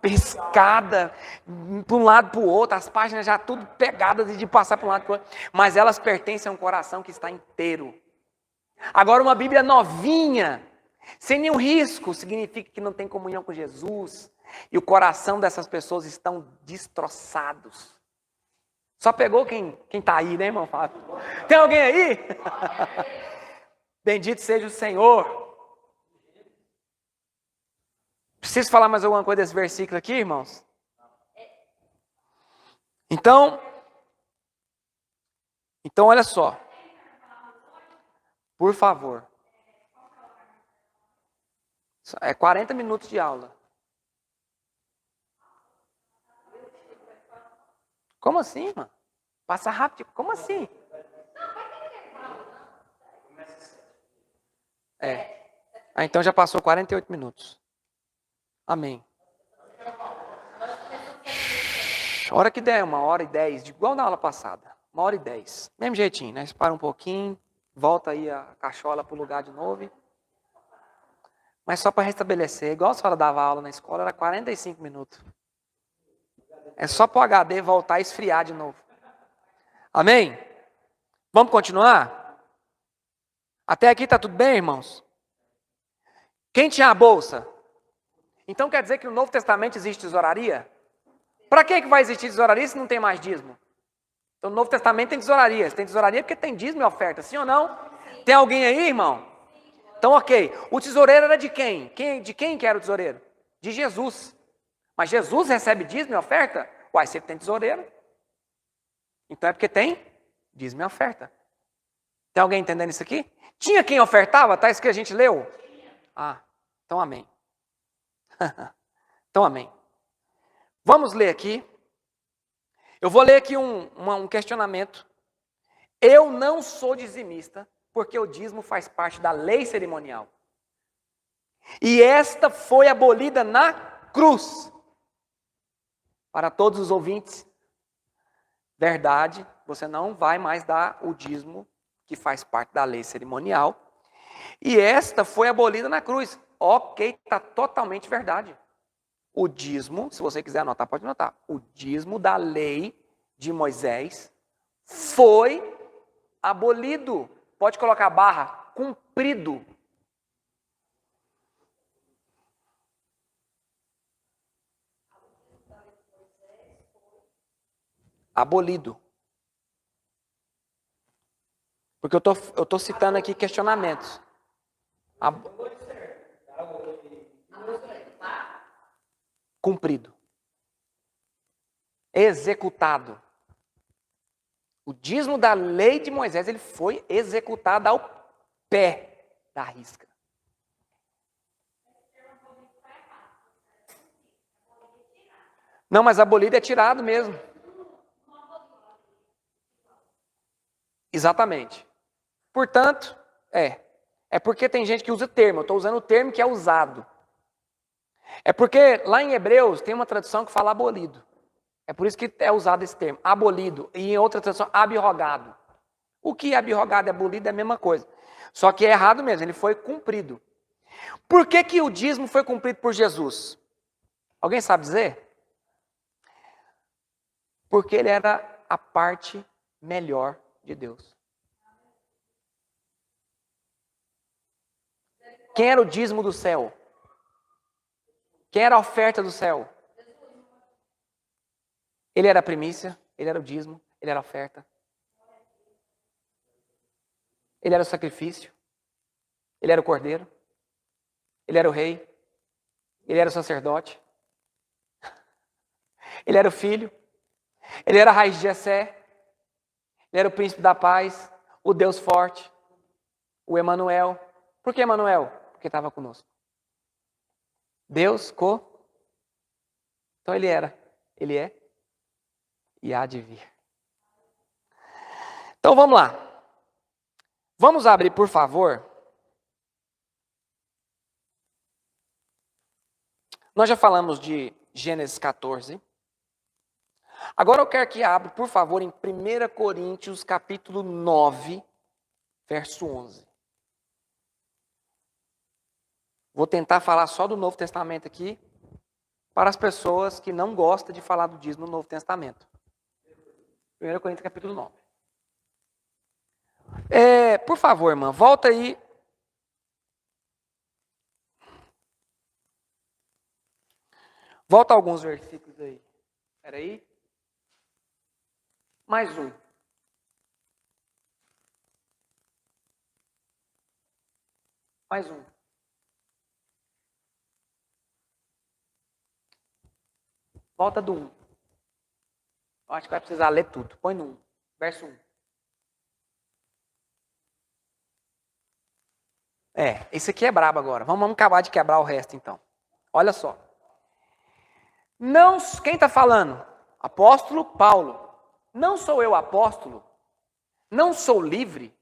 riscada, para um lado para o outro, as páginas já tudo pegadas de passar para um lado para o outro, mas elas pertencem a um coração que está inteiro. Agora, uma Bíblia novinha, sem nenhum risco, significa que não tem comunhão com Jesus, e o coração dessas pessoas estão destroçados. Só pegou quem está aí, né, irmão Fábio? Tem alguém aí? Bendito seja o Senhor. Preciso falar mais alguma coisa desse versículo aqui, irmãos? Então olha só. Por favor. É 40 minutos de aula. Como assim, irmão? Passa rápido. Como assim? Então já passou 48 minutos. Amém. Hora que der, 1h10, igual na aula passada. 1h10. Mesmo jeitinho, né? Você para um pouquinho, volta aí a cachola para o lugar de novo. Mas só para restabelecer, igual a senhora dava aula na escola, era 45 minutos. É só para o HD voltar e esfriar de novo. Amém? Vamos continuar? Até aqui está tudo bem, irmãos? Quem tinha a bolsa? Então quer dizer que no Novo Testamento existe tesouraria? Para que vai existir tesouraria se não tem mais dízimo? Então no Novo Testamento tem tesouraria. Se tem tesouraria porque tem dízimo e oferta, sim ou não? Sim. Tem alguém aí, irmão? Então ok. O tesoureiro era de quem? De quem que era o tesoureiro? De Jesus. Mas Jesus recebe dízimo e oferta? Uai, se ele tem tesoureiro, então é porque tem dízimo e oferta. Tem alguém entendendo isso aqui? Tinha quem ofertava? Tá isso que a gente leu? Então amém. Então amém. Vamos ler aqui. Eu vou ler aqui um questionamento. Eu não sou dizimista, porque o dízimo faz parte da lei cerimonial. E esta foi abolida na cruz. Para todos os ouvintes, verdade, você não vai mais dar o dízimo que faz parte da lei cerimonial. E esta foi abolida na cruz. Ok, está totalmente verdade. O dízimo, se você quiser anotar, pode anotar. O dízimo da lei de Moisés foi abolido. Pode colocar a barra, cumprido. Abolido. Porque eu tô citando aqui questionamentos. Cumprido. Executado. O dízimo da lei de Moisés, ele foi executado ao pé da risca. Não, mas abolido é tirado mesmo. Exatamente. Portanto, é porque tem gente que usa termo. Eu estou usando o termo que é usado. É porque lá em Hebreus tem uma tradução que fala abolido. É por isso que é usado esse termo, abolido. E em outra tradução, abrogado. O que é abrogado e abolido é a mesma coisa. Só que é errado mesmo, ele foi cumprido. Por que o dízimo foi cumprido por Jesus? Alguém sabe dizer? Porque ele era a parte melhor de Deus. Quem era o dízimo do céu? Quem era a oferta do céu? Ele era a primícia, ele era o dízimo, ele era a oferta. Ele era o sacrifício. Ele era o cordeiro. Ele era o rei. Ele era o sacerdote. Ele era o filho. Ele era a raiz de Jessé. Ele era o príncipe da paz, o Deus forte, o Emanuel. Por que Emanuel? Porque estava conosco. Deus Então ele era, ele é e há de vir. Então vamos lá. Vamos abrir, por favor. Nós já falamos de Gênesis 14. Agora eu quero que abra, por favor, em 1 Coríntios, capítulo 9, verso 11. Vou tentar falar só do Novo Testamento aqui, para as pessoas que não gostam de falar do dízimo no Novo Testamento. 1 Coríntios, capítulo 9. Por favor, irmã, volta aí. Volta alguns versículos aí. Espera aí. Mais um. Mais um. Volta do 1. Eu acho que vai precisar ler tudo. Põe no 1. Verso 1. Esse aqui é brabo agora. Vamos acabar de quebrar o resto, então. Olha só. Quem está falando? Apóstolo Paulo. Não sou eu apóstolo? Não sou livre?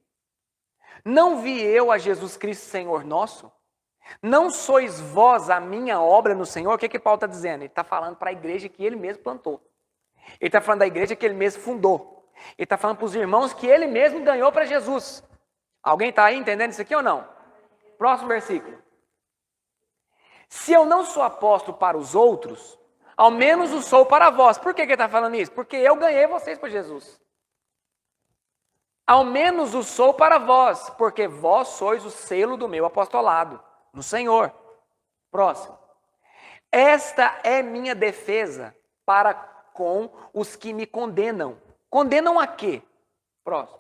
Não vi eu a Jesus Cristo, Senhor nosso? Não sois vós a minha obra no Senhor? O que Paulo está dizendo? Ele está falando para a igreja que ele mesmo plantou. Ele está falando da igreja que ele mesmo fundou. Ele está falando para os irmãos que ele mesmo ganhou para Jesus. Alguém está aí entendendo isso aqui ou não? Próximo versículo. Se eu não sou apóstolo para os outros, ao menos o sou para vós. Por que ele está falando isso? Porque eu ganhei vocês para Jesus. Ao menos o sou para vós, porque vós sois o selo do meu apostolado no Senhor. Próximo. Esta é minha defesa para com os que me condenam. Condenam a quê? Próximo.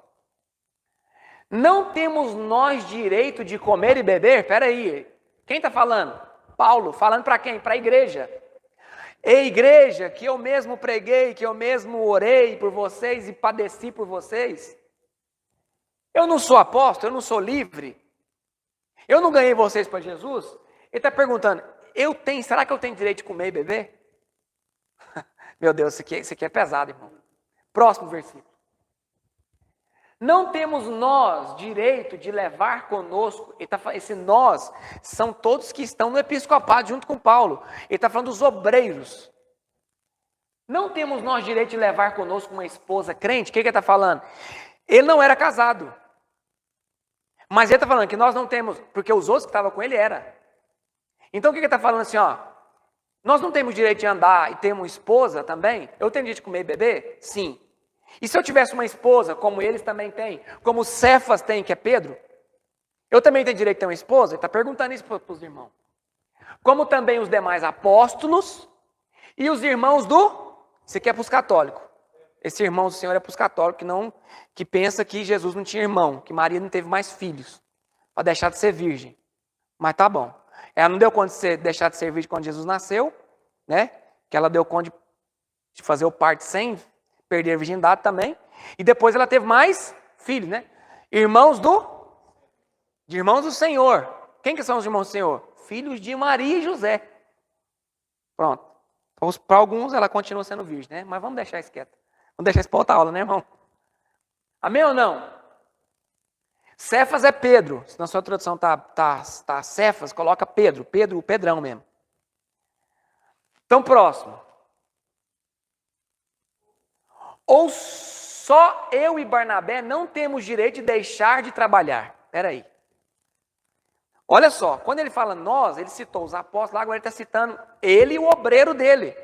Não temos nós direito de comer e beber? Espera aí. Quem está falando? Paulo. Falando para quem? Para a igreja. Ei, igreja, que eu mesmo preguei, que eu mesmo orei por vocês e padeci por vocês. Eu não sou apóstolo, eu não sou livre. Eu não ganhei vocês para Jesus. Ele está perguntando, será que eu tenho direito de comer e beber? Meu Deus, isso aqui é pesado, irmão. Próximo versículo. Não temos nós direito de levar conosco, esse nós são todos que estão no episcopado junto com Paulo. Ele está falando dos obreiros. Não temos nós direito de levar conosco uma esposa crente? O que ele está falando? Ele não era casado. Mas ele está falando que nós não temos, porque os outros que estavam com ele era. Então o que ele está falando assim, ó? Nós não temos direito de andar e ter uma esposa também? Eu tenho direito de comer e beber? Sim. E se eu tivesse uma esposa, como eles também têm, como Cefas tem, que é Pedro, eu também tenho direito de ter uma esposa? Ele está perguntando isso para os irmãos. Como também os demais apóstolos e os irmãos do... Isso aqui é para os católicos. Esse irmão do Senhor é para os católicos que pensa que Jesus não tinha irmão, que Maria não teve mais filhos, para deixar de ser virgem. Mas tá bom. Ela não deu conta de deixar de ser virgem quando Jesus nasceu, né? Que ela deu conta de fazer o parto sem perder a virgindade também. E depois ela teve mais filhos, né? Irmãos do Senhor. Quem que são os irmãos do Senhor? Filhos de Maria e José. Pronto. Para alguns ela continua sendo virgem, né? Mas vamos deixar isso quieto. Vamos deixar isso para outra aula, né, irmão? Amém ou não? Cefas é Pedro. Se na sua tradução tá Cefas, coloca Pedro. Pedro, o Pedrão mesmo. Então, próximo. Ou só eu e Barnabé não temos direito de deixar de trabalhar. Espera aí. Olha só, quando ele fala nós, ele citou os apóstolos, agora ele está citando ele e o obreiro dele.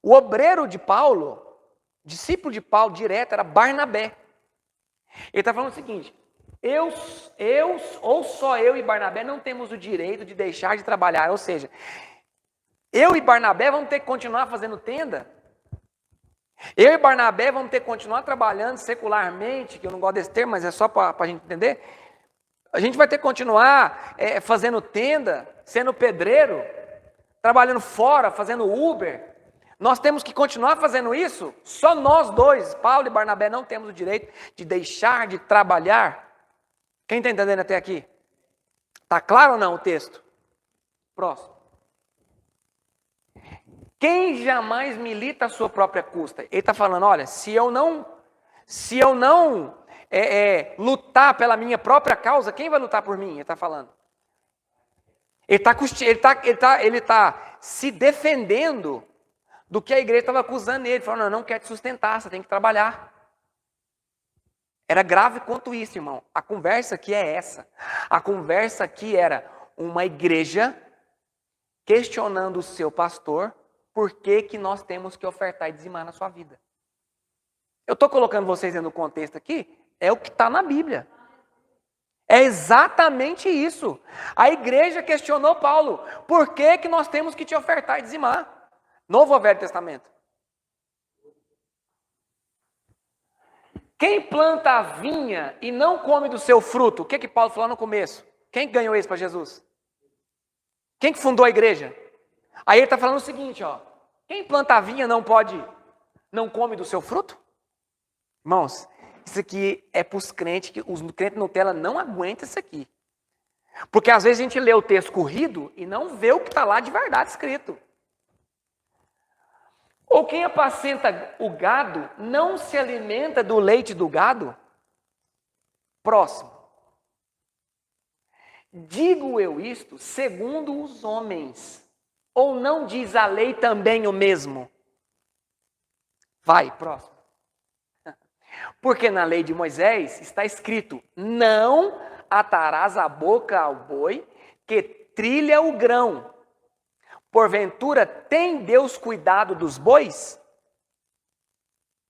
O obreiro de Paulo, discípulo de Paulo direto, era Barnabé. Ele está falando o seguinte, ou só eu e Barnabé não temos o direito de deixar de trabalhar. Ou seja, eu e Barnabé vamos ter que continuar fazendo tenda. Eu e Barnabé vamos ter que continuar trabalhando secularmente, que eu não gosto desse termo, mas é só para a gente entender. A gente vai ter que continuar fazendo tenda, sendo pedreiro, trabalhando fora, fazendo Uber. Nós temos que continuar fazendo isso? Só nós dois, Paulo e Barnabé, não temos o direito de deixar de trabalhar. Quem está entendendo até aqui? Está claro ou não o texto? Próximo. Quem jamais milita a sua própria custa? Ele está falando, olha, se eu não lutar pela minha própria causa, quem vai lutar por mim? Ele está falando. Ele está se defendendo do que a igreja estava acusando ele. Falando, não, eu não quero te sustentar, você tem que trabalhar. Era grave quanto isso, irmão. A conversa aqui é essa. A conversa aqui era uma igreja questionando o seu pastor por que nós temos que ofertar e dizimar na sua vida. Eu estou colocando vocês no contexto aqui, é o que está na Bíblia. É exatamente isso. A igreja questionou Paulo, por que nós temos que te ofertar e dizimar? Novo ou Velho Testamento? Quem planta a vinha e não come do seu fruto, o que Paulo falou no começo? Quem ganhou isso para Jesus? Quem que fundou a igreja? Aí ele está falando o seguinte, ó. Quem planta a vinha não come do seu fruto? Irmãos, isso aqui é para os crentes, que os crentes Nutella não aguentam isso aqui. Porque às vezes a gente lê o texto corrido e não vê o que está lá de verdade escrito. Ou quem apacenta o gado não se alimenta do leite do gado? Próximo. Digo eu isto segundo os homens, ou não diz a lei também o mesmo? Vai, próximo. Porque na lei de Moisés está escrito, não atarás a boca ao boi que trilha o grão. Porventura, tem Deus cuidado dos bois?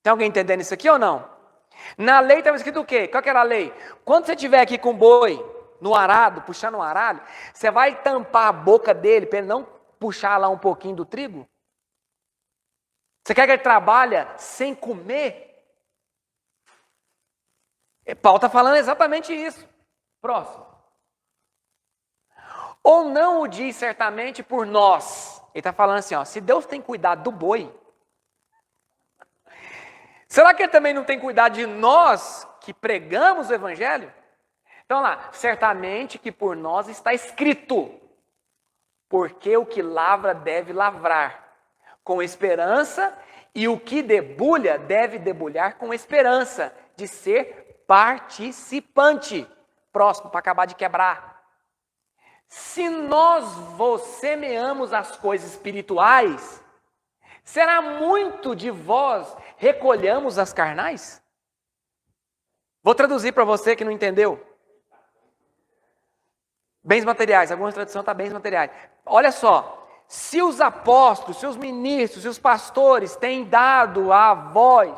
Tem alguém entendendo isso aqui ou não? Na lei estava escrito o quê? Qual que era a lei? Quando você estiver aqui com o boi no arado, puxando o arado, você vai tampar a boca dele para ele não puxar lá um pouquinho do trigo? Você quer que ele trabalhe sem comer? Paulo está falando exatamente isso. Próximo. Ou não o diz certamente por nós. Ele está falando assim, ó, se Deus tem cuidado do boi, será que ele também não tem cuidado de nós que pregamos o evangelho? Então lá, certamente que por nós está escrito, porque o que lavra deve lavrar com esperança, e o que debulha deve debulhar com esperança de ser participante. Próximo, para acabar de quebrar. Se nós vos semeamos as coisas espirituais, Será muito de vós recolhamos as carnais? Vou traduzir para você que não entendeu. Bens materiais, algumas traduções está bens materiais. Olha só, se os apóstolos, se os ministros, se os pastores têm dado a voz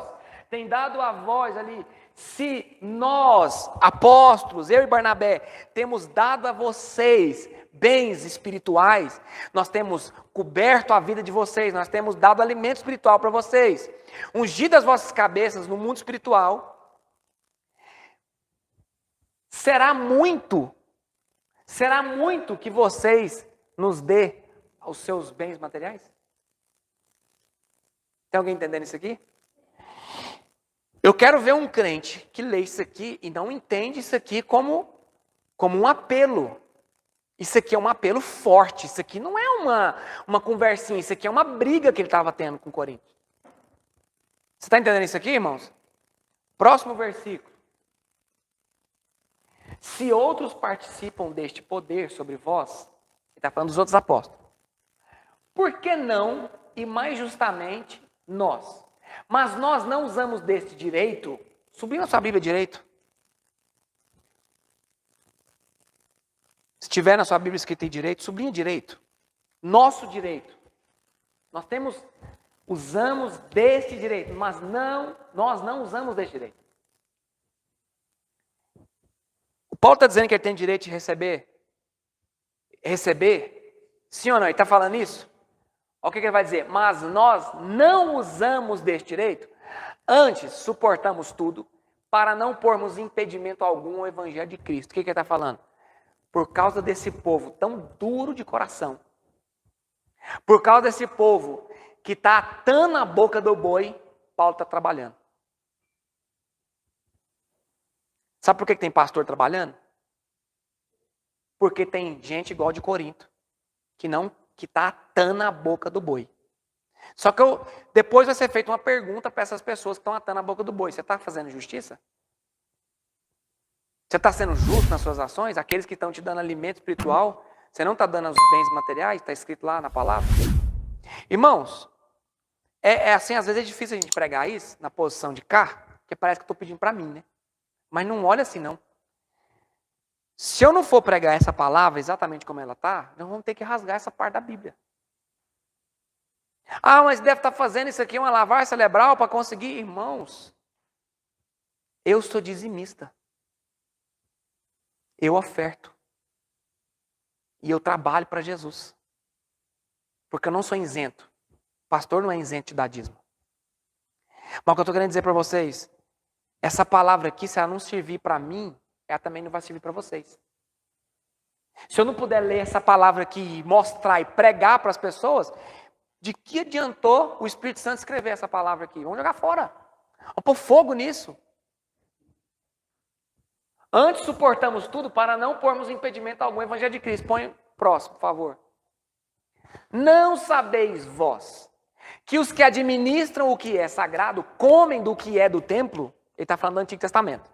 ali, se nós, apóstolos, eu e Barnabé, temos dado a vocês bens espirituais, nós temos coberto a vida de vocês, nós temos dado alimento espiritual para vocês, ungido as vossas cabeças no mundo espiritual, será muito que vocês nos dê os seus bens materiais? Tem alguém entendendo isso aqui? Eu quero ver um crente que lê isso aqui e não entende isso aqui como um apelo. Isso aqui é um apelo forte. Isso aqui não é uma conversinha. Isso aqui é uma briga que ele estava tendo com Corinto. Você está entendendo isso aqui, irmãos? Próximo versículo. Se outros participam deste poder sobre vós, ele está falando dos outros apóstolos, por que não, e mais justamente, nós? Mas nós não usamos deste direito. Subir na sua Bíblia direito. Se tiver na sua Bíblia escrito em direito, sublinha direito. Nosso direito. Usamos deste direito, mas nós não usamos deste direito. O Paulo está dizendo que ele tem direito de receber? Sim ou não? Ele está falando isso? Olha o que ele vai dizer. Mas nós não usamos deste direito. Antes, suportamos tudo para não pormos impedimento algum ao evangelho de Cristo. O que ele está falando? Por causa desse povo tão duro de coração. Por causa desse povo que está atando a boca do boi, Paulo está trabalhando. Sabe por que tem pastor trabalhando? Porque tem gente igual de Corinto, que está atando a boca do boi. Só que depois vai ser feita uma pergunta para essas pessoas que estão atando a boca do boi. Você está fazendo justiça? Você está sendo justo nas suas ações? Aqueles que estão te dando alimento espiritual, você não está dando os bens materiais? Está escrito lá na palavra. Irmãos, assim, às vezes é difícil a gente pregar isso na posição de cá, porque parece que eu estou pedindo para mim, né? Mas não olha assim, não. Se eu não for pregar essa palavra exatamente como ela está, nós vamos ter que rasgar essa parte da Bíblia. Ah, mas deve estar fazendo isso aqui, uma lavagem cerebral para conseguir. Irmãos, eu sou dizimista. Eu oferto. E eu trabalho para Jesus. Porque eu não sou isento. O pastor não é isento de dar dízimo. Mas o que eu estou querendo dizer para vocês, essa palavra aqui, se ela não servir para mim, ela também não vai servir para vocês. Se eu não puder ler essa palavra aqui e mostrar e pregar para as pessoas, de que adiantou o Espírito Santo escrever essa palavra aqui? Vamos jogar fora. Vamos pôr fogo nisso. Antes suportamos tudo para não pormos impedimento algum ao evangelho de Cristo. Põe próximo, por favor. Não sabeis vós que os que administram o que é sagrado comem do que é do templo? Ele está falando do Antigo Testamento.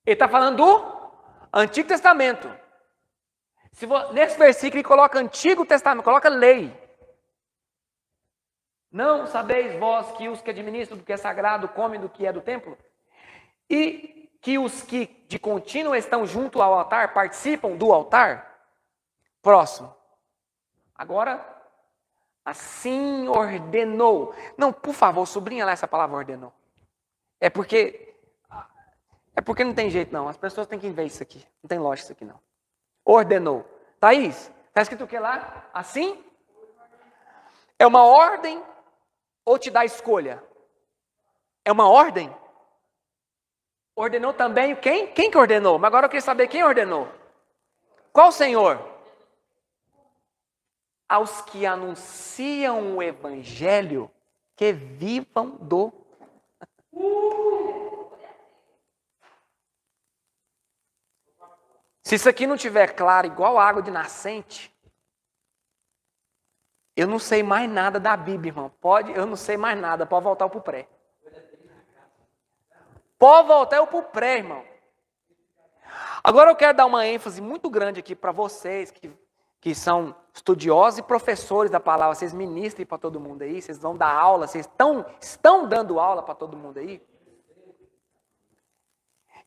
Ele está falando do Antigo Testamento. Nesse versículo ele coloca Antigo Testamento, coloca lei. Não sabeis vós que os que administram do que é sagrado comem do que é do templo? E que os que de contínuo estão junto ao altar participam do altar? Próximo. Agora, assim ordenou. Não, por favor, sublinha lá essa palavra ordenou. É porque não tem jeito não. As pessoas têm que ver isso aqui. Não tem lógica isso aqui não. Ordenou. Thaís, está escrito o que lá? Assim? É uma ordem ou te dá escolha? É uma ordem? Ordenou também quem? Quem que ordenou? Mas agora eu queria saber quem ordenou. Qual Senhor? Aos que anunciam o evangelho, que vivam do... Se isso aqui não tiver claro, igual água de nascente, eu não sei mais nada da Bíblia, irmão. Eu não sei mais nada, pode voltar para o pré. Pode voltar para o pré, irmão. Agora eu quero dar uma ênfase muito grande aqui para vocês que que são estudiosos e professores da palavra, vocês ministrem para todo mundo aí, vocês vão dar aula, vocês estão dando aula para todo mundo aí.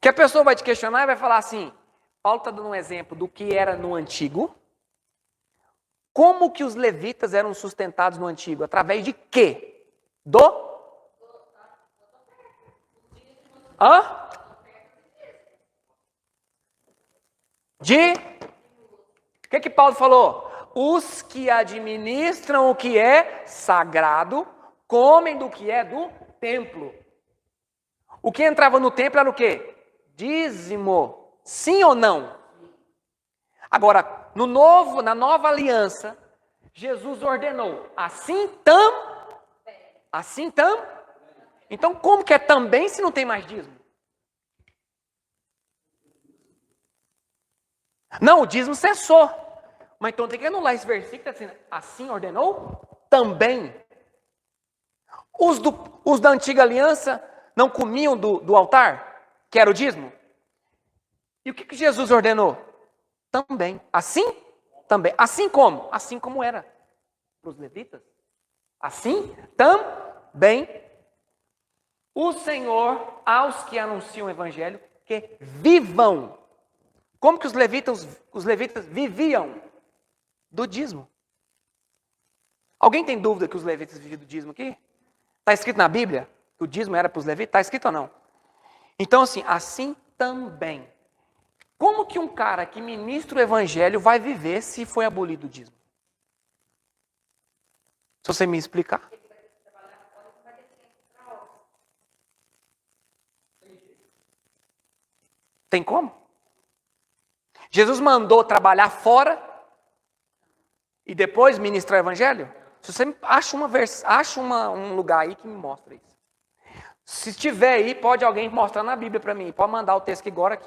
Que a pessoa vai te questionar e vai falar assim, Paulo está dando um exemplo do que era no antigo, como que os levitas eram sustentados no antigo, através de quê? Hã? O que Paulo falou? Os que administram o que é sagrado, comem do que é do templo. O que entrava no templo era o quê? Dízimo. Sim ou não? Agora, na nova aliança, Jesus ordenou, assim tam. Então, como que é também se não tem mais dízimo? Não, o dízimo cessou. Mas então tem que anular esse versículo, assim ordenou também. Os da antiga aliança não comiam do altar, que era o dízimo? E o que Jesus ordenou? Também. Assim? Também. Assim como? Assim como era para os levitas. Assim também. O Senhor, aos que anunciam o evangelho, que vivam. Como que os levitas viviam? Do dízimo. Alguém tem dúvida que os levitas viviam do dízimo aqui? Está escrito na Bíblia que o dízimo era para os levitas? Está escrito ou não? Então, assim também. Como que um cara que ministra o evangelho vai viver se foi abolido o dízimo? Se você me explicar. Tem como? Jesus mandou trabalhar fora e depois ministrar o evangelho? Se você acha um lugar aí que me mostra isso. Se tiver aí, pode alguém mostrar na Bíblia para mim. Pode mandar o texto aqui agora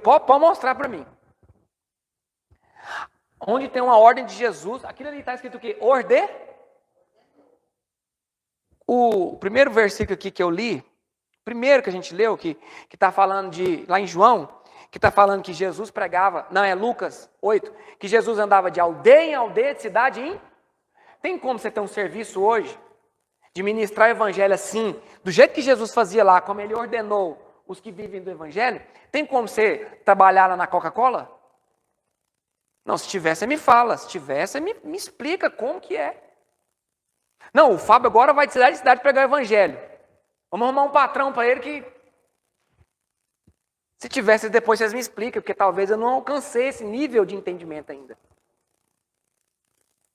pode mostrar para mim. Onde tem uma ordem de Jesus, aquilo ali está escrito o quê? O primeiro versículo aqui que eu li, primeiro que a gente leu, que está falando lá em João, que está falando que Jesus pregava, não, é Lucas 8, que Jesus andava de aldeia em aldeia, de cidade em... Tem como você ter um serviço hoje, de ministrar o evangelho assim, do jeito que Jesus fazia lá, como ele ordenou os que vivem do evangelho? Tem como você trabalhar lá na Coca-Cola? Não, se tiver, você me fala. Se tiver, você me explica como que é. Não, o Fábio agora vai de cidade em cidade pregar o evangelho. Vamos arrumar um patrão para ele que... Se tivesse, depois vocês me explicam, porque talvez eu não alcancei esse nível de entendimento ainda.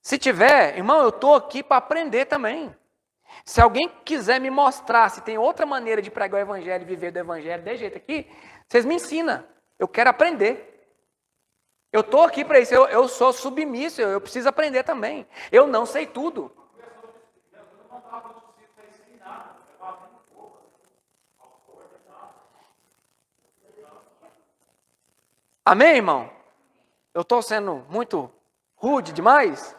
Se tiver, irmão, eu estou aqui para aprender também. Se alguém quiser me mostrar se tem outra maneira de pregar o evangelho e viver do evangelho desse jeito aqui, vocês me ensinam. Eu quero aprender. Eu estou aqui para isso, eu sou submisso, eu preciso aprender também. Eu não sei tudo. Amém, irmão? Eu estou sendo muito rude demais?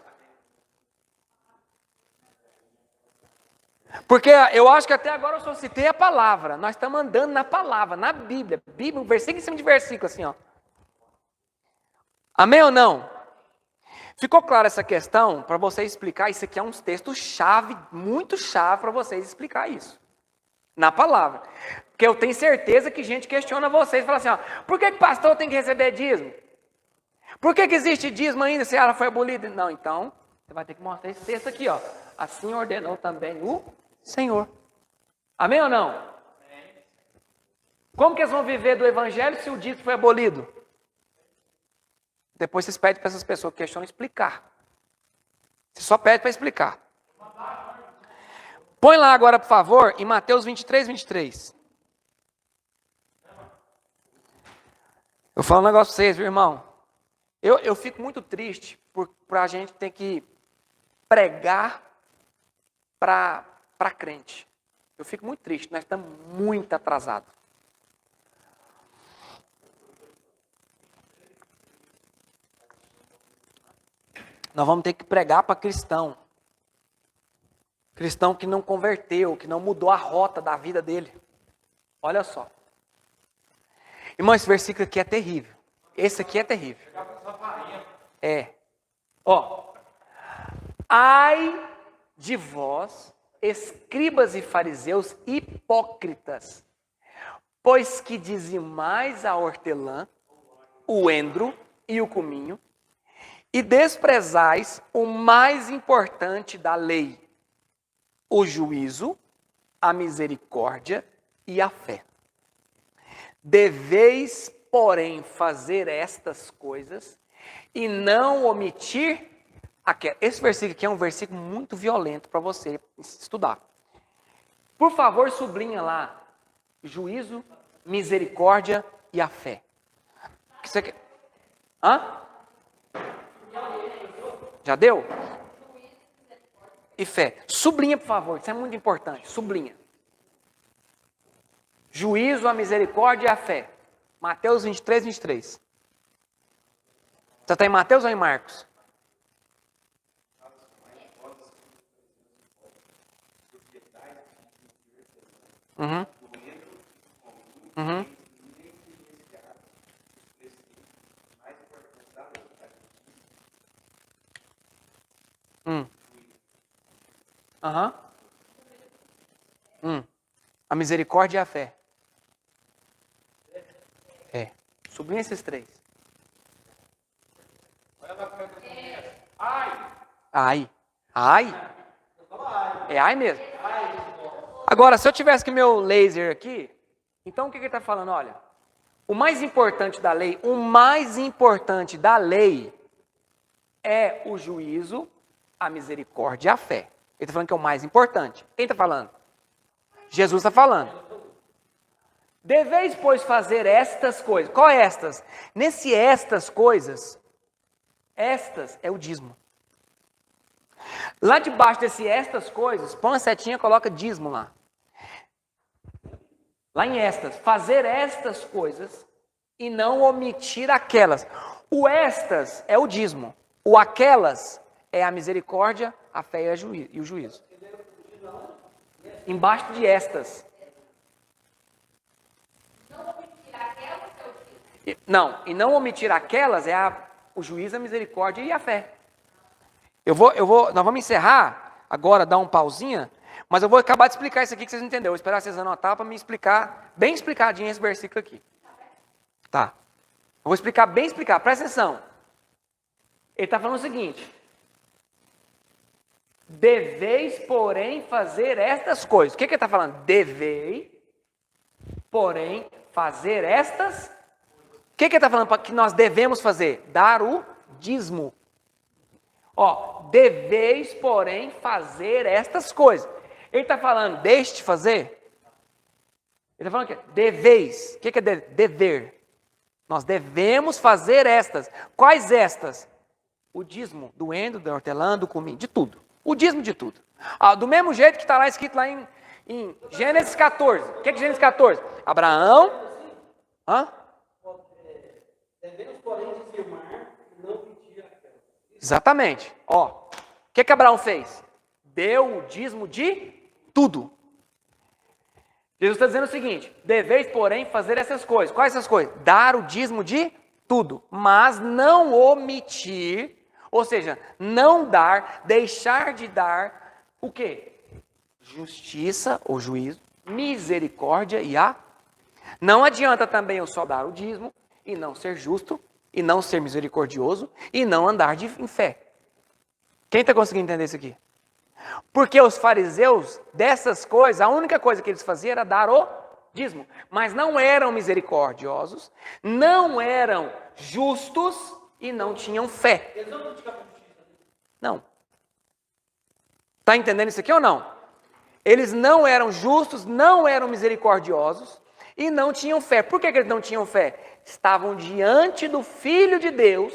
Porque eu acho que até agora eu só citei a palavra. Nós estamos andando na palavra, na Bíblia. Bíblia, versículo em cima de versículo, assim, ó. Amém ou não? Ficou clara essa questão? Para vocês explicar, isso aqui é um texto chave, muito chave para vocês explicar isso. Na palavra. Porque eu tenho certeza que gente questiona vocês e fala assim, ó, por que pastor tem que receber dízimo? Por que existe dízimo ainda se ela foi abolida? Não, então, você vai ter que mostrar esse texto aqui, ó. Assim ordenou também o Senhor. Amém ou não? Como que eles vão viver do evangelho se o dízimo foi abolido? Depois vocês pedem para essas pessoas que questionam explicar. Você só pede para explicar. Põe lá agora, por favor, em Mateus 23. Eu falo um negócio para vocês, viu, irmão? Eu fico muito triste por a gente ter que pregar para crente. Eu fico muito triste, nós estamos muito atrasados. Nós vamos ter que pregar para cristão. Cristão que não converteu, que não mudou a rota da vida dele. Olha só. Irmão, esse versículo aqui é terrível. Esse aqui é terrível. Ó. Ai de vós, escribas e fariseus hipócritas, pois que dizimais a hortelã, o endro e o cominho, e desprezais o mais importante da lei, o juízo, a misericórdia e a fé. Deveis, porém, fazer estas coisas e não omitir aquela. Esse versículo aqui é um versículo muito violento para você estudar. Por favor, sublinha lá, juízo, misericórdia e a fé. O que você quer? Hã? Já deu? E fé. Sublinha, por favor, isso é muito importante. Sublinha. Juízo, a misericórdia e a fé. Mateus 23, 23. Você está em Mateus ou em Marcos? Uhum. Uhum. Aham. A misericórdia e a fé. Sublinha esses três. Ai. Ai. É ai mesmo. Agora, se eu tivesse que meu laser aqui, então o que ele está falando? Olha, o mais importante da lei é o juízo, a misericórdia e a fé. Ele está falando que é o mais importante. Quem está falando? Jesus está falando. Deveis, pois, fazer estas coisas. Qual é estas? Nesse estas coisas, estas é o dízimo. Lá debaixo desse estas coisas, põe uma setinha e coloca dízimo lá. Lá em estas, fazer estas coisas e não omitir aquelas. O estas é o dízimo. O aquelas é a misericórdia, a fé e o juízo. Embaixo de estas. Não, e não omitir aquelas é o juízo, a misericórdia e a fé. Nós vamos encerrar agora, dar um pausinha, mas eu vou acabar de explicar isso aqui que vocês entenderam. Eu vou esperar vocês anotar para me explicar, bem explicadinho esse versículo aqui. Tá. Eu vou explicar bem explicar, presta atenção. Ele está falando o seguinte: deveis, porém, fazer estas coisas. O que ele está falando? Devei, porém, fazer estas. O que ele está falando que nós devemos fazer? Dar o dízimo. Ó, deveis, porém, fazer estas coisas. Ele está falando, deixe de fazer. Ele está falando que deveis. O que é dever? Nós devemos fazer estas. Quais estas? O dízimo do endro, da hortelã, do cominho, de tudo. O dízimo de tudo. Do mesmo jeito que está lá escrito lá em Gênesis 14. O que é Gênesis 14? Abraão. Hã? Devemos, porém, dizimar e não pedir aquela. Exatamente. Ó, o que Abraão fez? Deu o dízimo de tudo. Jesus está dizendo o seguinte: deveis, porém, fazer essas coisas. Quais essas coisas? Dar o dízimo de tudo, mas não omitir, ou seja, não dar, deixar de dar o quê? Justiça ou juízo, misericórdia e a. Não adianta também eu só dar o dízimo e não ser justo, e não ser misericordioso, e não andar em fé. Quem está conseguindo entender isso aqui? Porque os fariseus, dessas coisas, a única coisa que eles faziam era dar o dízimo. Mas não eram misericordiosos, não eram justos e não tinham fé. Eles não praticavam justiça. Não. Está entendendo isso aqui ou não? Eles não eram justos, não eram misericordiosos e não tinham fé. Por que eles não tinham fé? Estavam diante do Filho de Deus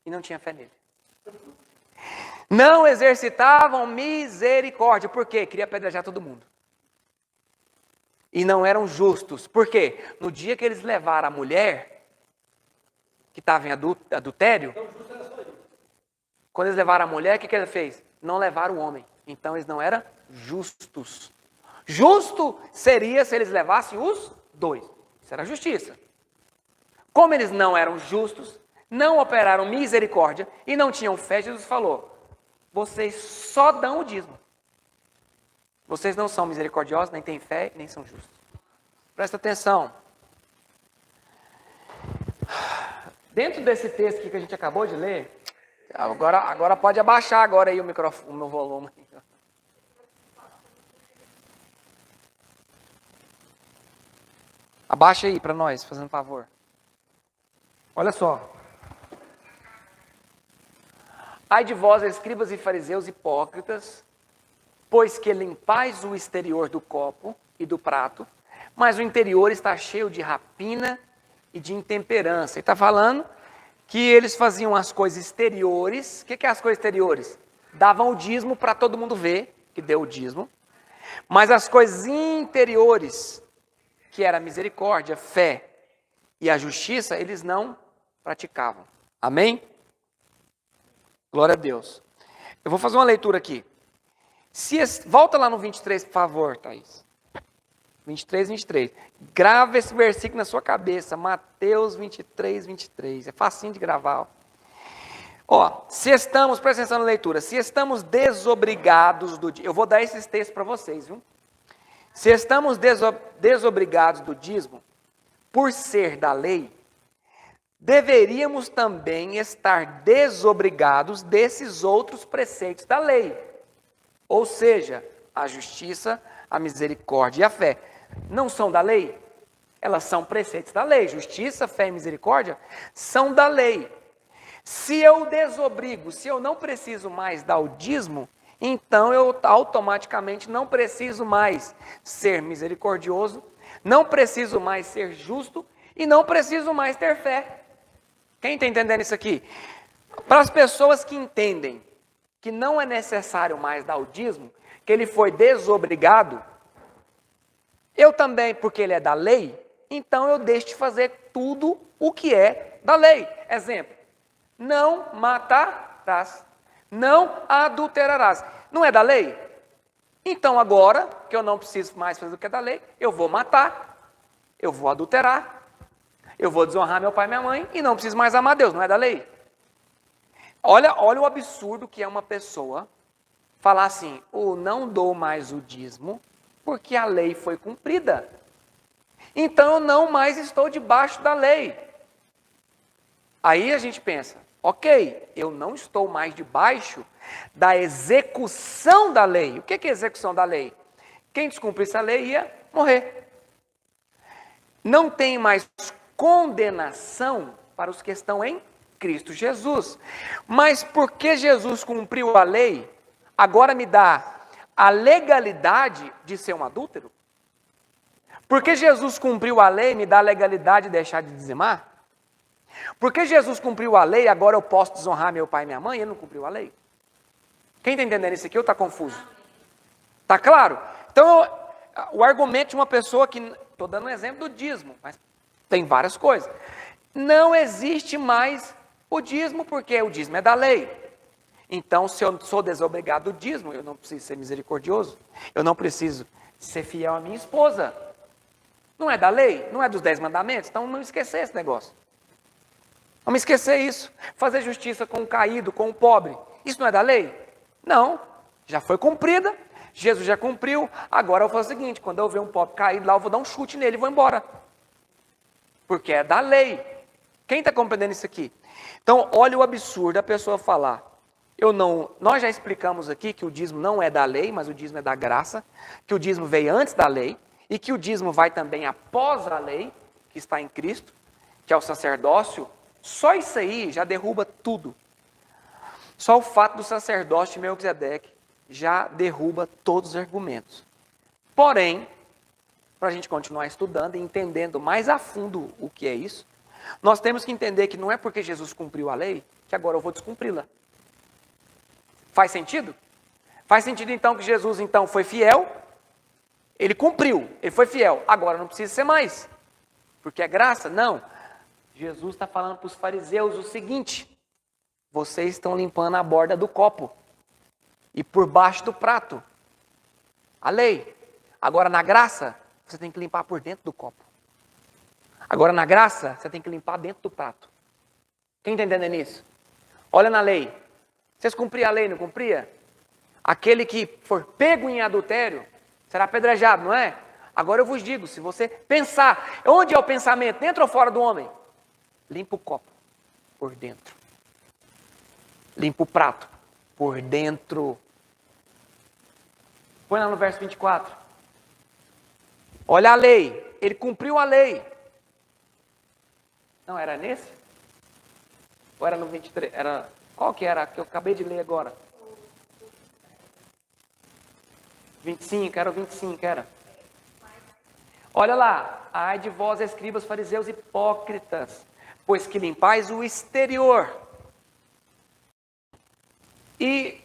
e não tinham fé nele. Não exercitavam misericórdia. Por quê? Queria apedrejar todo mundo. E não eram justos. Por quê? No dia que eles levaram a mulher, que estava em adultério, quando eles levaram a mulher, o que ele fez? Não levaram o homem. Então eles não eram justos. Justo seria se eles levassem os dois. Isso era justiça. Como eles não eram justos, não operaram misericórdia e não tinham fé, Jesus falou: vocês só dão o dízimo. Vocês não são misericordiosos, nem têm fé, nem são justos. Presta atenção. Dentro desse texto aqui que a gente acabou de ler, agora pode abaixar agora aí o microfone, o meu volume. Abaixa aí para nós, fazendo favor. Olha só. Ai de vós, escribas e fariseus hipócritas, pois que limpais o exterior do copo e do prato, mas o interior está cheio de rapina e de intemperança. Ele está falando que eles faziam as coisas exteriores. O que é as coisas exteriores? Davam o dízimo para todo mundo ver que deu o dízimo. Mas as coisas interiores, que era a misericórdia, fé e a justiça, eles não praticavam. Amém? Glória a Deus. Eu vou fazer uma leitura aqui. Volta lá no 23, por favor, Thaís. 23. Grava esse versículo na sua cabeça. Mateus 23. É facinho de gravar. Ó, se estamos, presta atenção na leitura, se estamos desobrigados do dízimo, eu vou dar esses textos para vocês, viu? Se estamos desobrigados do dízimo, por ser da lei, deveríamos também estar desobrigados desses outros preceitos da lei. Ou seja, a justiça, a misericórdia e a fé. Não são da lei? Elas são preceitos da lei. Justiça, fé e misericórdia são da lei. Se eu desobrigo, se eu não preciso mais dar o dízimo, então eu automaticamente não preciso mais ser misericordioso, não preciso mais ser justo e não preciso mais ter fé. Quem está entendendo isso aqui? Para as pessoas que entendem que não é necessário mais dar o dízimo, que ele foi desobrigado, eu também, porque ele é da lei, então eu deixo de fazer tudo o que é da lei. Exemplo, não matarás, não adulterarás. Não é da lei? Então agora, que eu não preciso mais fazer o que é da lei, eu vou matar, eu vou adulterar, eu vou desonrar meu pai e minha mãe e não preciso mais amar Deus, não é da lei? Olha o absurdo que é uma pessoa falar assim: eu não dou mais o dízimo porque a lei foi cumprida. Então eu não mais estou debaixo da lei. Aí a gente pensa, ok, eu não estou mais debaixo da execução da lei. O que é execução da lei? Quem descumprisse a lei ia morrer. Não tem mais condenação para os que estão em Cristo Jesus. Mas porque Jesus cumpriu a lei, agora me dá a legalidade de ser um adúltero? Porque Jesus cumpriu a lei, me dá a legalidade de deixar de dizimar? Porque Jesus cumpriu a lei, agora eu posso desonrar meu pai e minha mãe? Ele não cumpriu a lei. Quem está entendendo isso aqui ou está confuso? Está claro? Então, o argumento de uma pessoa que... Estou dando um exemplo do dízimo, mas tem várias coisas. Não existe mais o dízimo, porque o dízimo é da lei. Então, se eu sou desobrigado do dízimo, eu não preciso ser misericordioso, eu não preciso ser fiel à minha esposa. Não é da lei? Não é dos 10 mandamentos? Então, não esquecer esse negócio. Vamos esquecer isso. Fazer justiça com o caído, com o pobre. Isso não é da lei? Não. Já foi cumprida. Jesus já cumpriu. Agora eu vou fazer o seguinte: quando eu ver um pobre caído lá, eu vou dar um chute nele e vou embora. Porque é da lei. Quem está compreendendo isso aqui? Então, olha o absurdo da pessoa falar: nós já explicamos aqui que o dízimo não é da lei, mas o dízimo é da graça, que o dízimo veio antes da lei, e que o dízimo vai também após a lei, que está em Cristo, que é o sacerdócio. Só isso aí já derruba tudo. Só o fato do sacerdócio de Melquisedeque já derruba todos os argumentos. Porém, para a gente continuar estudando e entendendo mais a fundo o que é isso, nós temos que entender que não é porque Jesus cumpriu a lei que agora eu vou descumpri-la. Faz sentido? Faz sentido então que Jesus então foi fiel, ele cumpriu, ele foi fiel, agora não precisa ser mais, porque é graça? Não. Jesus está falando para os fariseus o seguinte: vocês estão limpando a borda do copo e por baixo do prato. A lei. Agora na graça, você tem que limpar por dentro do copo. Agora na graça, você tem que limpar dentro do prato. Quem está entendendo isso? Olha na lei. Vocês cumpriam a lei, não cumpria? Aquele que for pego em adultério será apedrejado, não é? Agora eu vos digo, se você pensar, onde é o pensamento, dentro ou fora do homem? Limpa o copo, por dentro. Limpa o prato, por dentro. Põe lá no verso 24. Olha a lei, ele cumpriu a lei. Não, era nesse? Ou era no 23? Qual que era que eu acabei de ler agora? 25, era o 25, era. Olha lá, ai de vós, escribas, fariseus hipócritas, pois que limpais o exterior.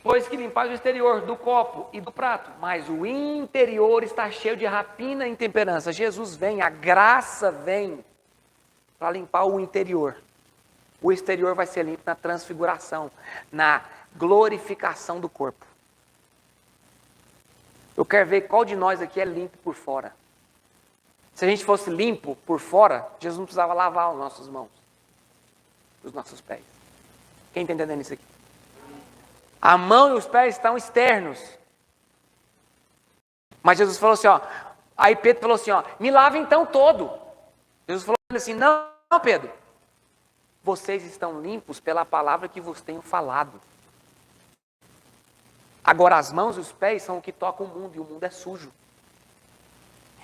Pois que limpais o exterior do copo e do prato, mas o interior está cheio de rapina e intemperança. Jesus vem, a graça vem para limpar o interior. O exterior vai ser limpo na transfiguração, na glorificação do corpo. Eu quero ver qual de nós aqui é limpo por fora. Se a gente fosse limpo por fora, Jesus não precisava lavar as nossas mãos, os nossos pés. Quem está entendendo isso aqui? A mão e os pés estão externos. Mas Jesus falou assim, ó. Aí Pedro falou assim, ó. Me lava então todo. Jesus falou assim, não, Pedro. Vocês estão limpos pela palavra que vos tenho falado. Agora as mãos e os pés são o que toca o mundo. E o mundo é sujo.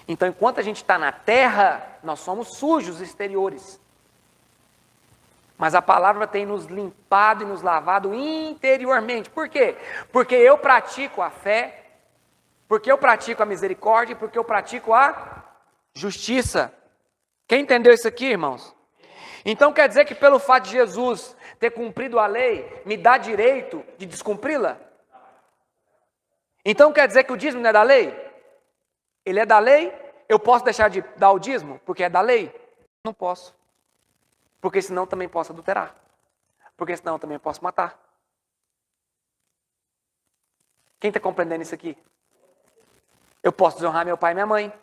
Então enquanto a gente está na terra, nós somos sujos exteriores. Mas a palavra tem nos limpado e nos lavado interiormente. Por quê? Porque eu pratico a fé, porque eu pratico a misericórdia, porque eu pratico a justiça. Quem entendeu isso aqui, irmãos? Então quer dizer que pelo fato de Jesus ter cumprido a lei, me dá direito de descumpri-la? Então quer dizer que o dízimo não é da lei? Ele é da lei? Eu posso deixar de dar o dízimo porque é da lei? Não posso. Porque senão também posso adulterar. Porque senão também posso matar. Quem está compreendendo isso aqui? Eu posso desonrar meu pai e minha mãe.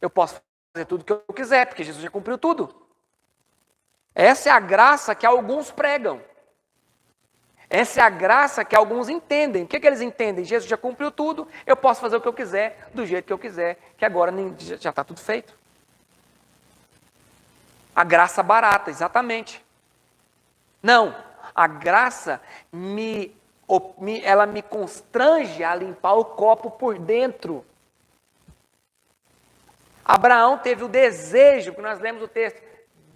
Eu posso fazer tudo o que eu quiser, porque Jesus já cumpriu tudo. Essa é a graça que alguns pregam. Essa é a graça que alguns entendem. O que eles entendem? Jesus já cumpriu tudo, eu posso fazer o que eu quiser, do jeito que eu quiser, que agora já está tudo feito. A graça barata, exatamente. Não, a graça ela me constrange a limpar o copo por dentro. Abraão teve o desejo, que nós lemos o texto,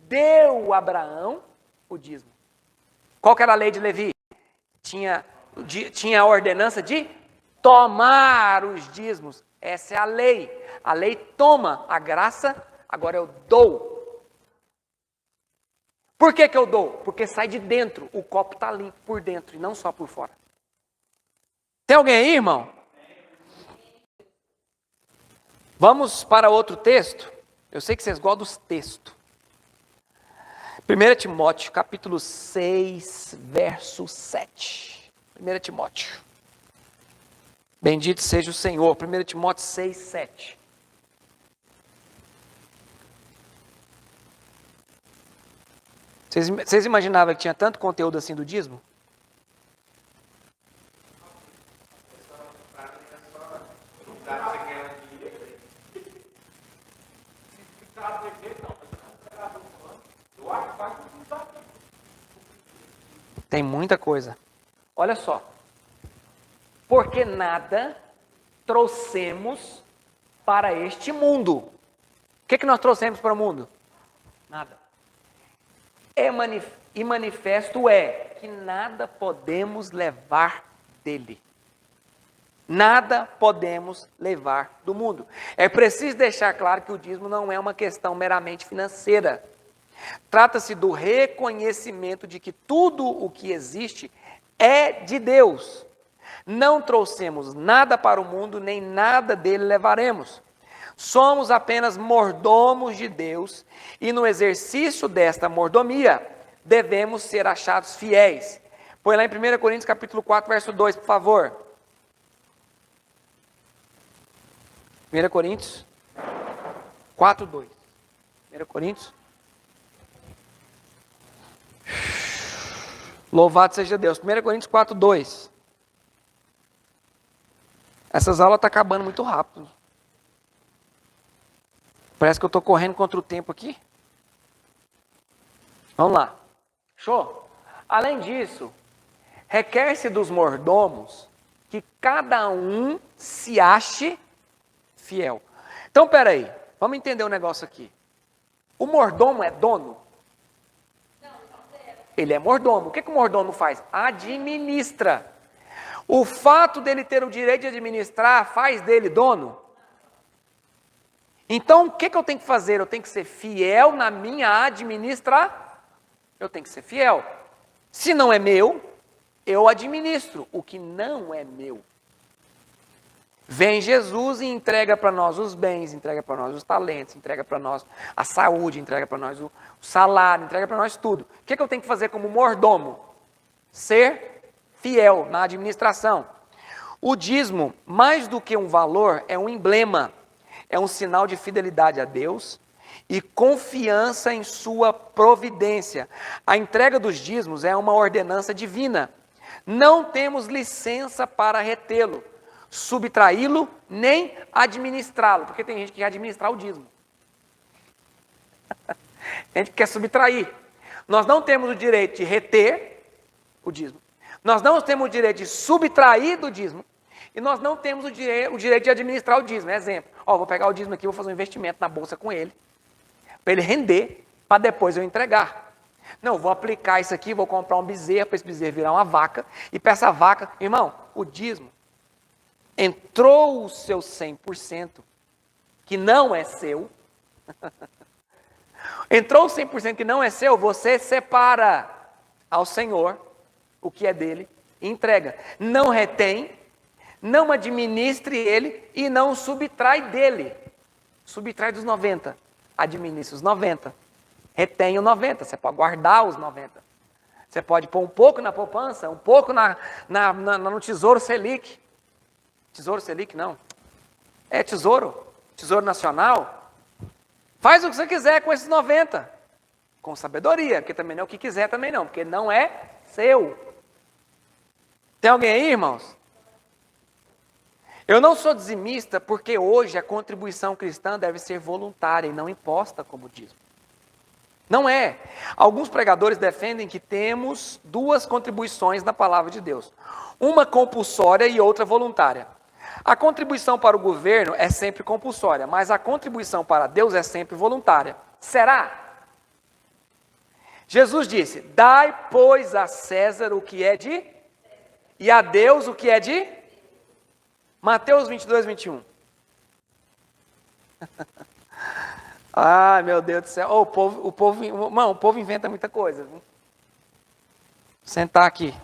deu a Abraão o dízimo. Qual que era a lei de Levi? Tinha a ordenança de tomar os dízimos. Essa é a lei. A lei toma, a graça, agora eu dou. Por que eu dou? Porque sai de dentro, o copo está limpo por dentro e não só por fora. Tem alguém aí, irmão? Vamos para outro texto? Eu sei que vocês gostam dos textos. 1 Timóteo, capítulo 6, verso 7. 1 Timóteo. Bendito seja o Senhor. 1 Timóteo 6, 7. Vocês imaginavam que tinha tanto conteúdo assim do dízimo? Tem muita coisa. Olha só. Porque nada trouxemos para este mundo. O que nós trouxemos para o mundo? Nada. E manifesto é que nada podemos levar dele. Nada podemos levar do mundo. É preciso deixar claro que o dízimo não é uma questão meramente financeira. Trata-se do reconhecimento de que tudo o que existe é de Deus. Não trouxemos nada para o mundo, nem nada dele levaremos. Somos apenas mordomos de Deus e no exercício desta mordomia devemos ser achados fiéis. Põe lá em 1 Coríntios capítulo 4, verso 2, por favor. 1 Coríntios 4, 2. 1 Coríntios. Louvado seja Deus. 1 Coríntios 4:2. Essas aulas estão acabando muito rápido. Parece que eu estou correndo contra o tempo aqui. Vamos lá. Show? Além disso, requer-se dos mordomos que cada um se ache fiel. Então, peraí. Vamos entender um negócio aqui. O mordomo é dono? Ele é mordomo. O que o mordomo faz? Administra. O fato dele ter o direito de administrar faz dele dono? Então, o que eu tenho que fazer? Eu tenho que ser fiel na minha administração. Eu tenho que ser fiel. Se não é meu, eu administro o que não é meu. Vem Jesus e entrega para nós os bens, entrega para nós os talentos, entrega para nós a saúde, entrega para nós o salário, entrega para nós tudo. O que eu tenho que fazer como mordomo? Ser fiel na administração. O dízimo, mais do que um valor, é um emblema, é um sinal de fidelidade a Deus e confiança em sua providência. A entrega dos dízimos é uma ordenança divina. Não temos licença para retê-lo, subtraí-lo, nem administrá-lo, porque tem gente que quer administrar o dízimo. Tem gente que quer subtrair. Nós não temos o direito de reter o dízimo. Nós não temos o direito de subtrair do dízimo. E nós não temos o direito de administrar o dízimo. Exemplo, vou pegar o dízimo aqui, vou fazer um investimento na bolsa com ele, para ele render, para depois eu entregar. Não, vou aplicar isso aqui, vou comprar um bezerro, para esse bezerro virar uma vaca, e para essa vaca, irmão, o dízimo, entrou o seu 100%, que não é seu, entrou o 100% que não é seu, você separa ao Senhor o que é dele e entrega. Não retém, não administre ele e não subtrai dele. Subtrai dos 90, administre os 90, retém os 90, você pode guardar os 90. Você pode pôr um pouco na poupança, um pouco no Tesouro Selic. Tesouro Selic não, é Tesouro Nacional. Faz o que você quiser com esses 90, com sabedoria, porque também não é o que quiser também não, porque não é seu. Tem alguém aí, irmãos? Eu não sou dizimista porque hoje a contribuição cristã deve ser voluntária e não imposta como dízimo. Não é. Alguns pregadores defendem que temos duas contribuições na palavra de Deus. Uma compulsória e outra voluntária. A contribuição para o governo é sempre compulsória, mas a contribuição para Deus é sempre voluntária. Será? Jesus disse, dai, pois, a César o que é de... e a Deus o que é de... Mateus 22:21. Ai, meu Deus do céu. O povo inventa muita coisa. Viu? Vou sentar aqui.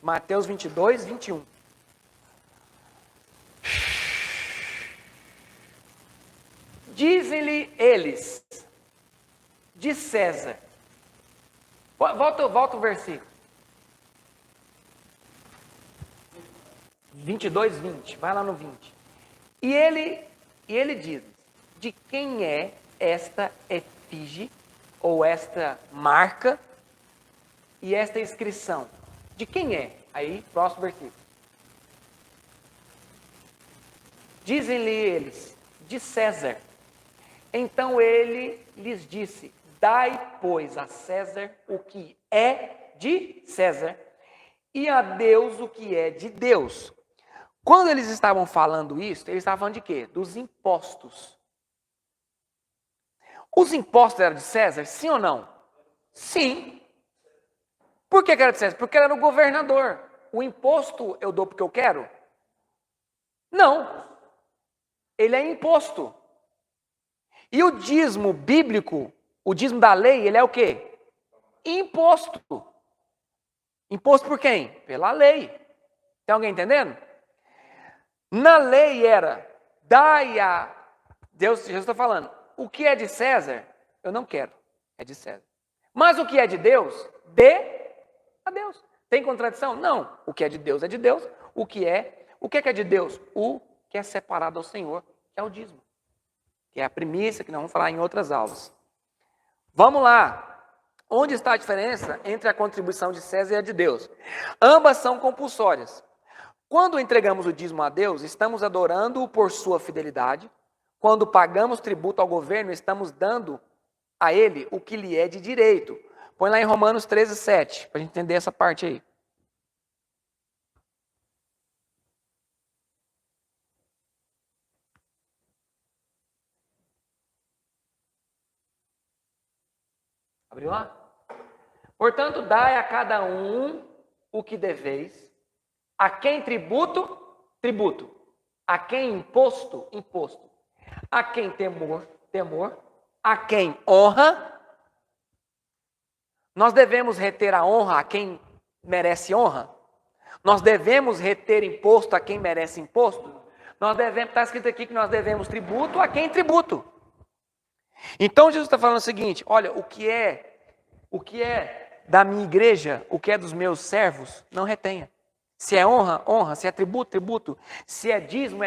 Mateus 22:21. Dizem-lhe eles, de César. Volta o versículo. 22:20. Vai lá no 20. E ele diz, de quem é esta efígie, ou esta marca, e esta inscrição? De quem é? Aí, próximo versículo. Dizem-lhe eles, de César. Então ele lhes disse, dai, pois, a César o que é de César, e a Deus o que é de Deus. Quando eles estavam falando isso, eles estavam falando de quê? Dos impostos. Os impostos eram de César, sim ou não? Sim. Por que era de César? Porque ele era o governador. O imposto eu dou porque eu quero? Não. Ele é imposto. E o dízimo bíblico, o dízimo da lei, ele é o quê? Imposto. Imposto por quem? Pela lei. Tem alguém entendendo? Na lei era, dai a... Deus, Jesus está falando, o que é de César, eu não quero, é de César. Mas o que é de Deus, dê a Deus. Tem contradição? Não. O que é de Deus é de Deus. O que é de Deus? O que é separado ao Senhor, que é o dízimo. Que é a primícia, que nós vamos falar em outras aulas. Vamos lá. Onde está a diferença entre a contribuição de César e a de Deus? Ambas são compulsórias. Quando entregamos o dízimo a Deus, estamos adorando-o por sua fidelidade. Quando pagamos tributo ao governo, estamos dando a ele o que lhe é de direito. Põe lá em Romanos 13:7, para a gente entender essa parte aí. Abriu lá? Portanto, dai a cada um o que deveis. A quem tributo? Tributo. A quem imposto? Imposto. A quem temor? Temor. A quem honra? Nós devemos reter a honra a quem merece honra? Nós devemos reter imposto a quem merece imposto? Está escrito aqui que nós devemos tributo a quem tributo. Então Jesus está falando o seguinte: olha, o que é da minha igreja, o que é dos meus servos, não retenha. Se é honra, honra. Se é tributo, tributo. Se é dízimo,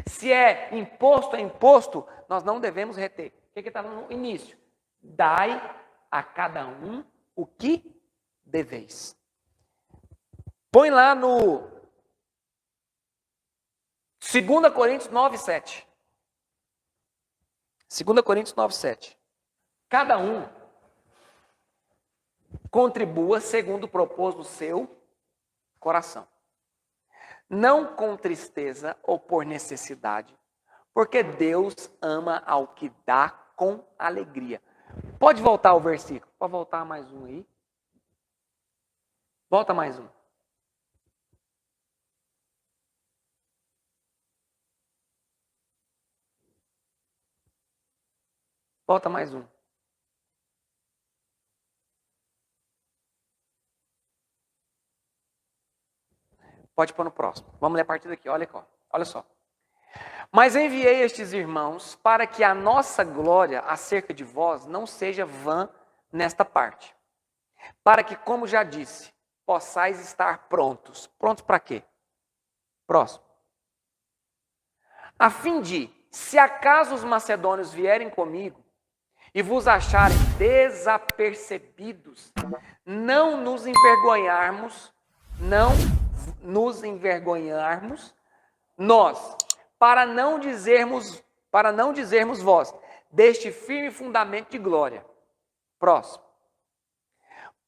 se é imposto, nós não devemos reter. O que está no início? Dai a cada um o que deveis. Põe lá no 2 Coríntios 9:7. 2 Coríntios 9:7. Cada um contribua segundo propôs no seu coração. Não com tristeza ou por necessidade, porque Deus ama ao que dá com alegria. Pode voltar o versículo. Pode voltar mais um aí. Volta mais um. Volta mais um. Pode pôr no próximo. Vamos ler a partir daqui. Olha só. Mas enviei estes irmãos para que a nossa glória acerca de vós não seja vã nesta parte. Para que, como já disse, possais estar prontos. Prontos para quê? Próximo. A fim de, se acaso os macedônios vierem comigo e vos acharem desapercebidos, não nos envergonharmos, nós, para não dizermos vós, deste firme fundamento de glória. Próximo.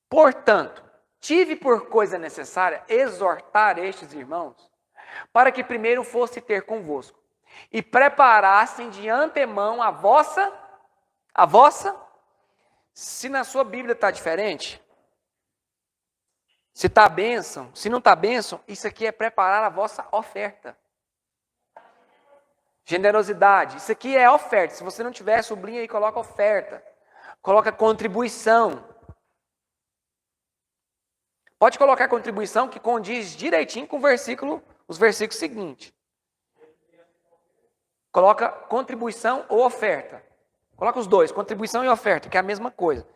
Portanto, tive por coisa necessária exortar estes irmãos, para que primeiro fosse ter convosco, e preparassem de antemão a vossa, se na sua Bíblia está diferente, se está bênção, se não está bênção, isso aqui é preparar a vossa oferta. Generosidade, isso aqui é oferta. Se você não tiver, sublinha aí, coloca oferta. Coloca contribuição. Pode colocar contribuição que condiz direitinho com os versículos seguintes. Coloca contribuição ou oferta. Coloca os dois, contribuição e oferta, que é a mesma coisa.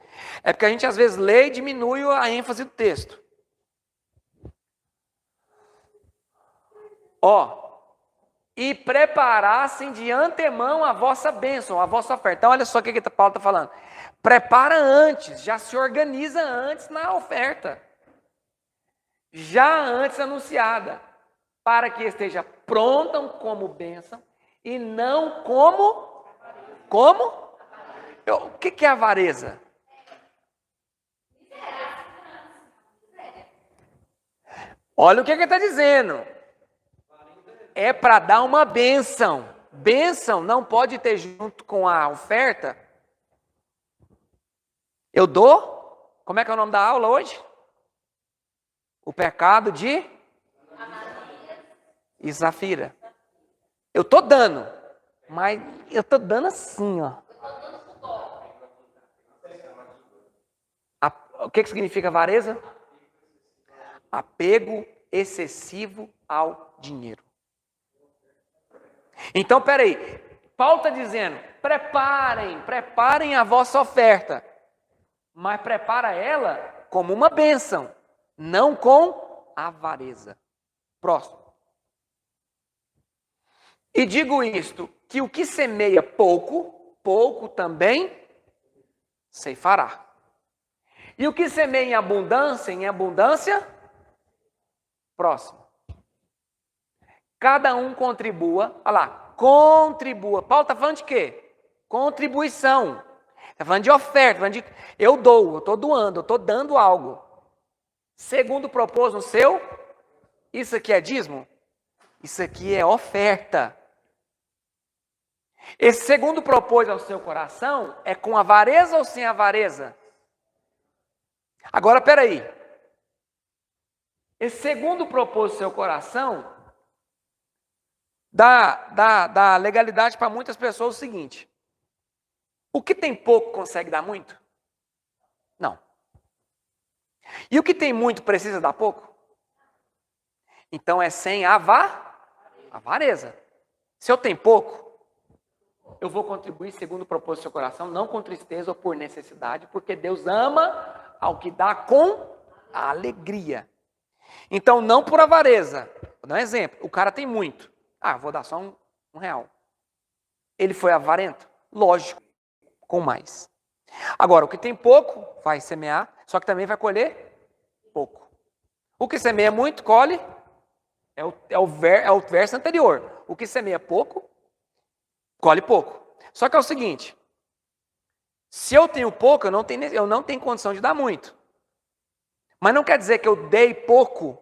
É porque a gente às vezes lê e diminui a ênfase do texto. E preparassem de antemão a vossa bênção, a vossa oferta. Então olha só o que Paulo está falando. Prepara antes, já se organiza antes na oferta. Já antes anunciada. Para que esteja pronta como bênção e não como... Como? O que é avareza? Olha o que ele está dizendo. É para dar uma bênção. Bênção não pode ter junto com a oferta. Eu dou? Como é que é o nome da aula hoje? O pecado de Zafira. Eu estou dando. Mas eu estou dando assim, ó. O que significa avareza? Apego excessivo ao dinheiro. Então, peraí. Paulo está dizendo, preparem a vossa oferta. Mas prepara ela como uma bênção, não com avareza. Próximo. E digo isto, que o que semeia pouco também ceifará. E o que semeia em abundância, próximo. Cada um contribua, olha lá, contribua. Paulo está falando de quê? Contribuição. Está falando de oferta, falando de eu dou, eu estou doando, eu estou dando algo. Segundo propôs no seu, isso aqui é dízimo? Isso aqui é oferta. Esse segundo propôs ao seu coração é com avareza ou sem avareza? Agora, peraí. Esse segundo propôs ao seu coração dá legalidade para muitas pessoas o seguinte. O que tem pouco consegue dar muito? Não. E o que tem muito precisa dar pouco? Então é sem avareza. Se eu tenho pouco, eu vou contribuir segundo o propósito do seu coração, não com tristeza ou por necessidade, porque Deus ama ao que dá com alegria. Então, não por avareza. Vou dar um exemplo. O cara tem muito. Vou dar só um real. Ele foi avarento? Lógico, com mais. Agora, o que tem pouco, vai semear, só que também vai colher pouco. O que semeia muito, colhe. É o verso anterior. O que semeia pouco, colhe pouco. Só que é o seguinte, se eu tenho pouco, eu não tenho condição de dar muito. Mas não quer dizer que eu dei pouco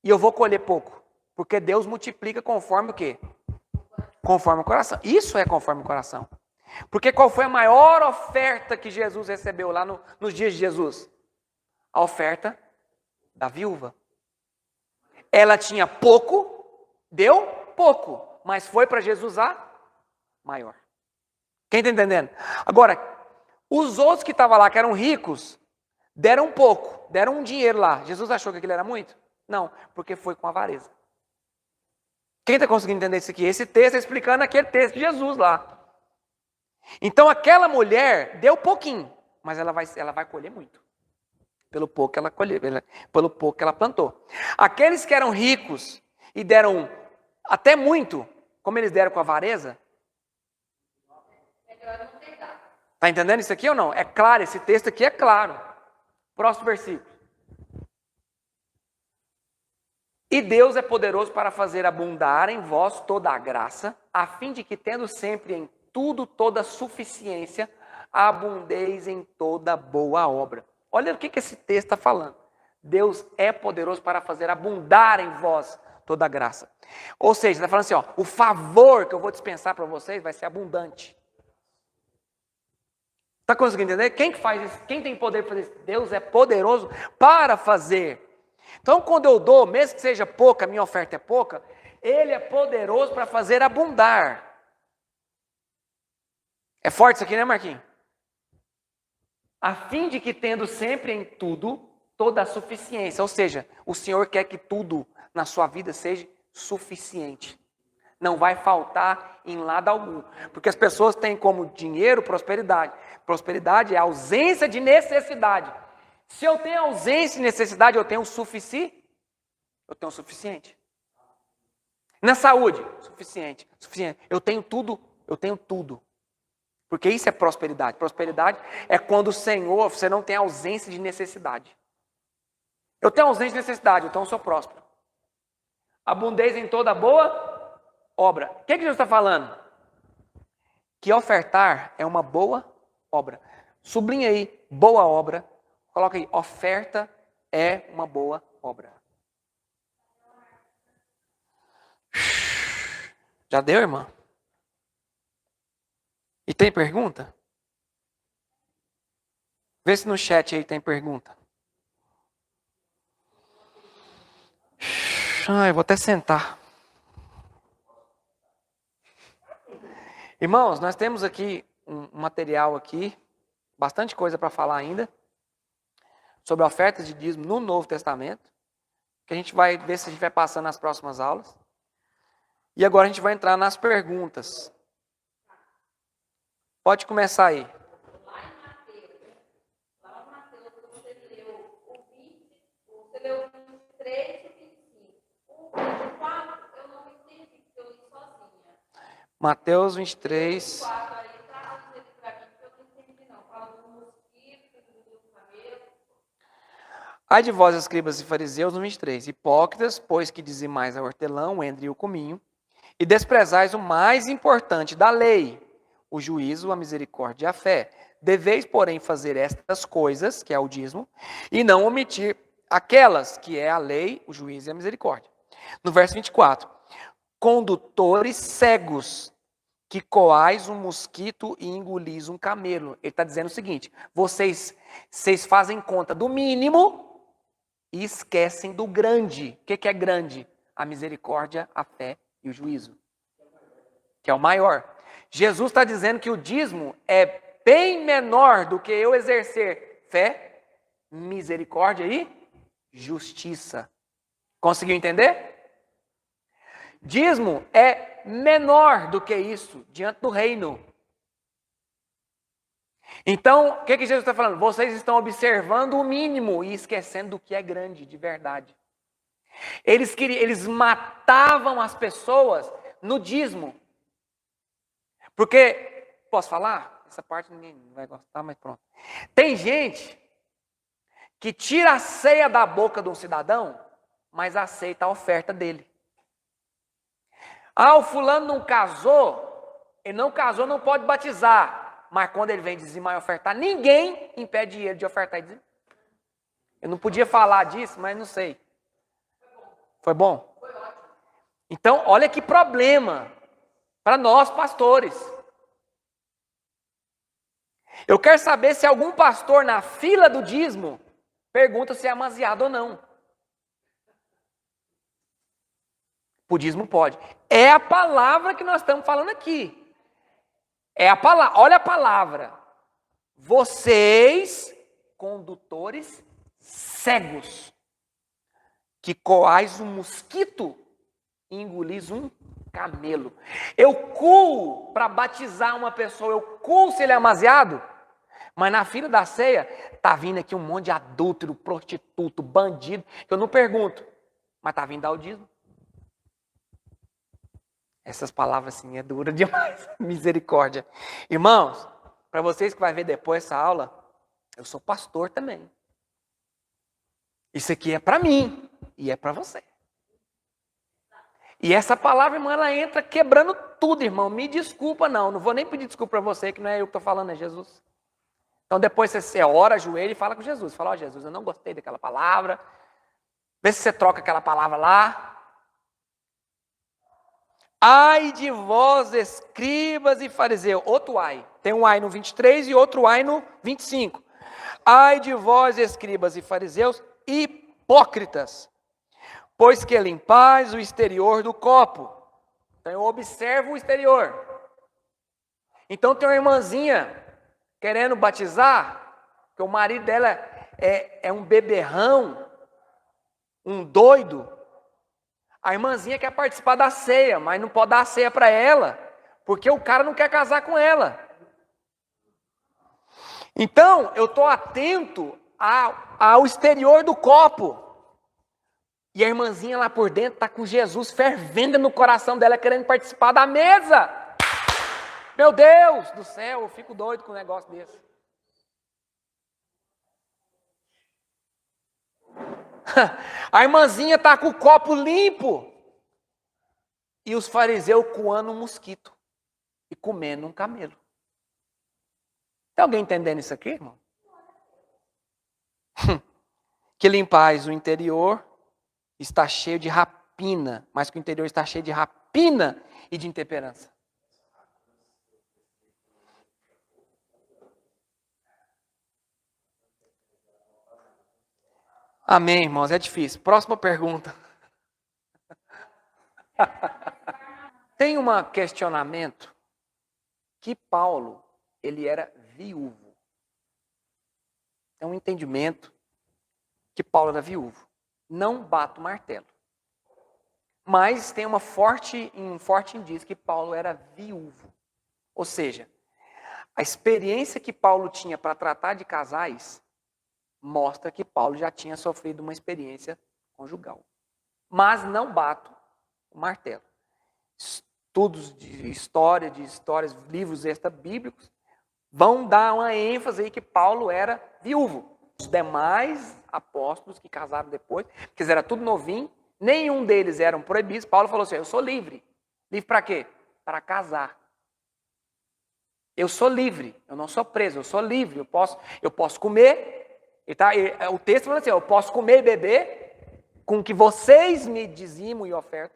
e eu vou colher pouco. Porque Deus multiplica conforme o quê? Conforme o coração. Isso é conforme o coração. Porque qual foi a maior oferta que Jesus recebeu lá nos dias de Jesus? A oferta da viúva. Ela tinha pouco, deu pouco, mas foi para Jesus a maior. Quem está entendendo? Agora, os outros que estavam lá, que eram ricos, deram pouco, deram um dinheiro lá. Jesus achou que aquilo era muito? Não, porque foi com avareza. Quem está conseguindo entender isso aqui? Esse texto é explicando aquele texto de Jesus lá. Então aquela mulher deu pouquinho, mas ela vai colher muito. Pelo pouco que ela colheu, pelo pouco que ela plantou. Aqueles que eram ricos e deram até muito, como eles deram com avareza. Está entendendo isso aqui ou não? É claro, esse texto aqui é claro. Próximo versículo. E Deus é poderoso para fazer abundar em vós toda a graça, a fim de que, tendo sempre em tudo toda suficiência, abundeis em toda boa obra. Olha o que esse texto está falando. Deus é poderoso para fazer abundar em vós toda a graça. Ou seja, está falando assim, o favor que eu vou dispensar para vocês vai ser abundante. Está conseguindo entender? Quem que faz isso? Quem tem poder para fazer isso? Deus é poderoso para fazer. Então, quando eu dou, mesmo que seja pouca, a minha oferta é pouca, Ele é poderoso para fazer abundar. É forte isso aqui, né, Marquinhos? A fim de que, tendo sempre em tudo, toda a suficiência. Ou seja, o Senhor quer que tudo na sua vida seja suficiente. Não vai faltar em lado algum. Porque as pessoas têm como dinheiro prosperidade. Prosperidade é ausência de necessidade. Se eu tenho ausência de necessidade, eu tenho o suficiente. Eu tenho o suficiente. Na saúde, suficiente. Eu tenho tudo. Porque isso é prosperidade. Prosperidade é quando o Senhor, você não tem ausência de necessidade. Eu tenho ausência de necessidade, então eu sou próspero. Abundez em toda boa obra. O que Jesus está falando? Que ofertar é uma boa obra. Sublinha aí, boa obra. Coloca aí, oferta é uma boa obra. Já deu, irmã? E tem pergunta? Vê se no chat aí tem pergunta. Eu vou até sentar. Irmãos, nós temos aqui um material aqui, bastante coisa para falar ainda, sobre ofertas de dízimo no Novo Testamento, que a gente vai ver se a gente vai passando nas próximas aulas. E agora a gente vai entrar nas perguntas. Pode começar aí. Lá em Mateus, você leu o 23 e o 25. O 24 eu não entendi, porque eu li sozinha. Mateus 23. O 24 aí, traduz ele para mim, que eu não entendi não. Fala do mosquito, do camelo. Ai de vós, escribas e fariseus, no 23. Hipócritas, pois que dizimais a hortelã, o endro e o cominho, e desprezais o mais importante da lei, o juízo, a misericórdia e a fé. Deveis, porém, fazer estas coisas, que é o dízimo, e não omitir aquelas, que é a lei, o juízo e a misericórdia. No verso 24. Condutores cegos, que coais um mosquito e engolis um camelo. Ele está dizendo o seguinte: vocês fazem conta do mínimo e esquecem do grande. O que é grande? A misericórdia, a fé e o juízo, que é o maior. Jesus está dizendo que o dízimo é bem menor do que eu exercer fé, misericórdia e justiça. Conseguiu entender? Dízimo é menor do que isso diante do reino. Então, o que Jesus está falando? Vocês estão observando o mínimo e esquecendo do que é grande, de verdade. Eles matavam as pessoas no dízimo. Porque, posso falar? Essa parte ninguém vai gostar, mas pronto. Tem gente que tira a ceia da boca de um cidadão, mas aceita a oferta dele. Ah, o fulano não casou, ele não casou, não pode batizar. Mas quando ele vem dizimar e ofertar, ninguém impede ele de ofertar e dizimar. Eu não podia falar disso, mas não sei. Foi bom? Foi ótimo. Então, olha que problema para nós pastores. Eu quero saber se algum pastor na fila do dízimo pergunta se é amaziado ou não. O dízimo pode. É a palavra que nós estamos falando aqui. É a palavra. Olha a palavra. Vocês, condutores cegos, que coais um mosquito e engolis um camelo. Eu cuo para batizar uma pessoa, eu cuo se ele é amaziado, mas na fila da ceia tá vindo aqui um monte de adúltero, prostituto, bandido, que eu não pergunto, mas tá vindo dar o dízimo. Essas palavras assim é dura demais. Misericórdia. Irmãos, para vocês que vai ver depois essa aula, eu sou pastor também. Isso aqui é para mim e é para você. E essa palavra, irmã, ela entra quebrando tudo, irmão. Me desculpa, não vou nem pedir desculpa para você, que não é eu que estou falando, é Jesus. Então depois você ora, ajoelha e fala com Jesus. Fala, ó, Jesus, eu não gostei daquela palavra. Vê se você troca aquela palavra lá. Ai de vós, escribas e fariseus. Outro ai. Tem um ai no 23 e outro ai no 25. Ai de vós, escribas e fariseus, hipócritas, pois que limpais o exterior do copo. Então eu observo o exterior. Então tem uma irmãzinha querendo batizar, que o marido dela é um beberrão, um doido. A irmãzinha quer participar da ceia, mas não pode dar a ceia para ela, porque o cara não quer casar com ela. Então, eu estou atento ao exterior do copo. E a irmãzinha lá por dentro está com Jesus fervendo no coração dela, querendo participar da mesa. Meu Deus do céu, eu fico doido com um negócio desse. A irmãzinha está com o copo limpo. E os fariseus coando um mosquito e comendo um camelo. Tem alguém entendendo isso aqui, irmão? Que limpais o interior está cheio de rapina, mas que o interior está cheio de rapina e de intemperança. Amém, irmãos, é difícil. Próxima pergunta. Tem um questionamento que Paulo, ele era viúvo. É um entendimento que Paulo era viúvo. Não bato o martelo. Mas tem um forte indício que Paulo era viúvo. Ou seja, a experiência que Paulo tinha para tratar de casais mostra que Paulo já tinha sofrido uma experiência conjugal. Mas não bato o martelo. Estudos de histórias, livros extra-bíblicos vão dar uma ênfase aí que Paulo era viúvo. os demais apóstolos que casaram depois, porque eles eram tudo novinho, nenhum deles eram proibidos. Paulo falou assim, eu sou livre. Livre para quê? Para casar. Eu sou livre, eu não sou preso, eu sou livre, eu posso comer. O texto fala assim, eu posso comer e beber com o que vocês me dizimam e ofertam.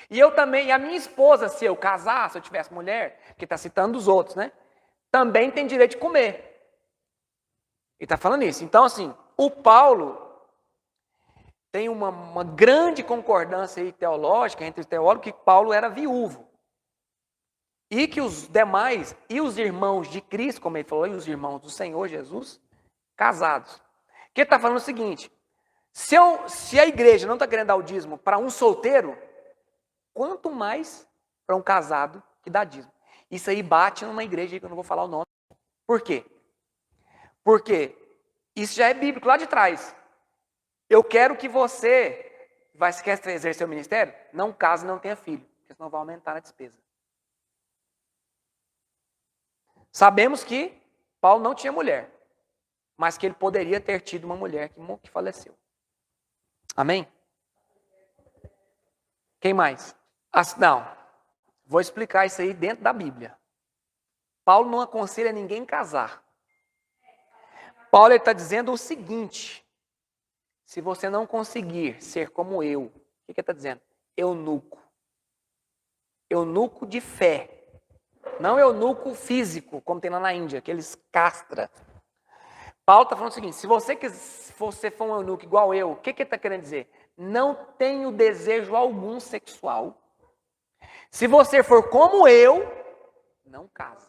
E eu também, e a minha esposa, se eu casar, se eu tivesse mulher, que está citando os outros, né? Também tem direito de comer. Ele está falando isso. Então, assim, o Paulo tem uma grande concordância aí teológica entre os teólogos que Paulo era viúvo. E que os demais, e os irmãos de Cristo, como ele falou, e os irmãos do Senhor Jesus, casados. Que ele está falando o seguinte, se a igreja não está querendo dar o dízimo para um solteiro, quanto mais para um casado que dá dízimo. Isso aí bate numa igreja que eu não vou falar o nome. Por quê? Porque isso já é bíblico lá de trás. Eu quero que você, quer exercer o ministério? Não case e não tenha filho, porque senão vai aumentar a despesa. Sabemos que Paulo não tinha mulher, mas que ele poderia ter tido uma mulher que faleceu. Amém? Quem mais? Não, vou explicar isso aí dentro da Bíblia. Paulo não aconselha ninguém casar. Paulo está dizendo o seguinte, se você não conseguir ser como eu, o que ele está dizendo? Eunuco. Eunuco de fé. Não eunuco físico, como tem lá na Índia, que eles castram. Paulo está falando o seguinte, se você for um eunuco igual eu, o que ele está querendo dizer? Não tenho desejo algum sexual. Se você for como eu, não case.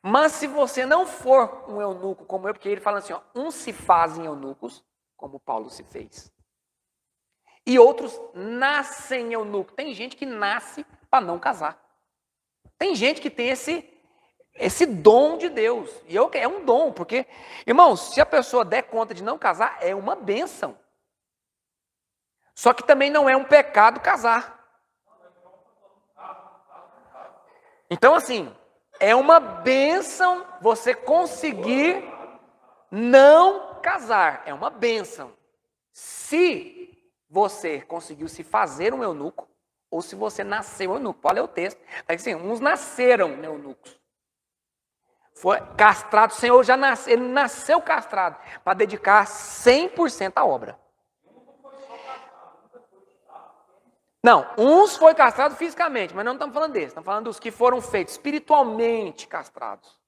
Mas se você não for um eunuco como eu, porque ele fala assim, ó, uns se fazem eunucos, como Paulo se fez. E outros nascem eunucos. Tem gente que nasce para não casar. Tem gente que tem esse dom de Deus. E é um dom, porque, irmãos, se a pessoa der conta de não casar, é uma bênção. Só que também não é um pecado casar. Então, assim, é uma bênção você conseguir não casar. É uma bênção. Se você conseguiu se fazer um eunuco, ou se você nasceu eunuco. Olha o texto. Está assim, uns nasceram eunucos. Foi castrado, o Senhor já nasceu, ele nasceu castrado, para dedicar 100% à obra. Não, uns foi castrado fisicamente, mas não estamos falando desses, estamos falando dos que foram feitos espiritualmente castrados.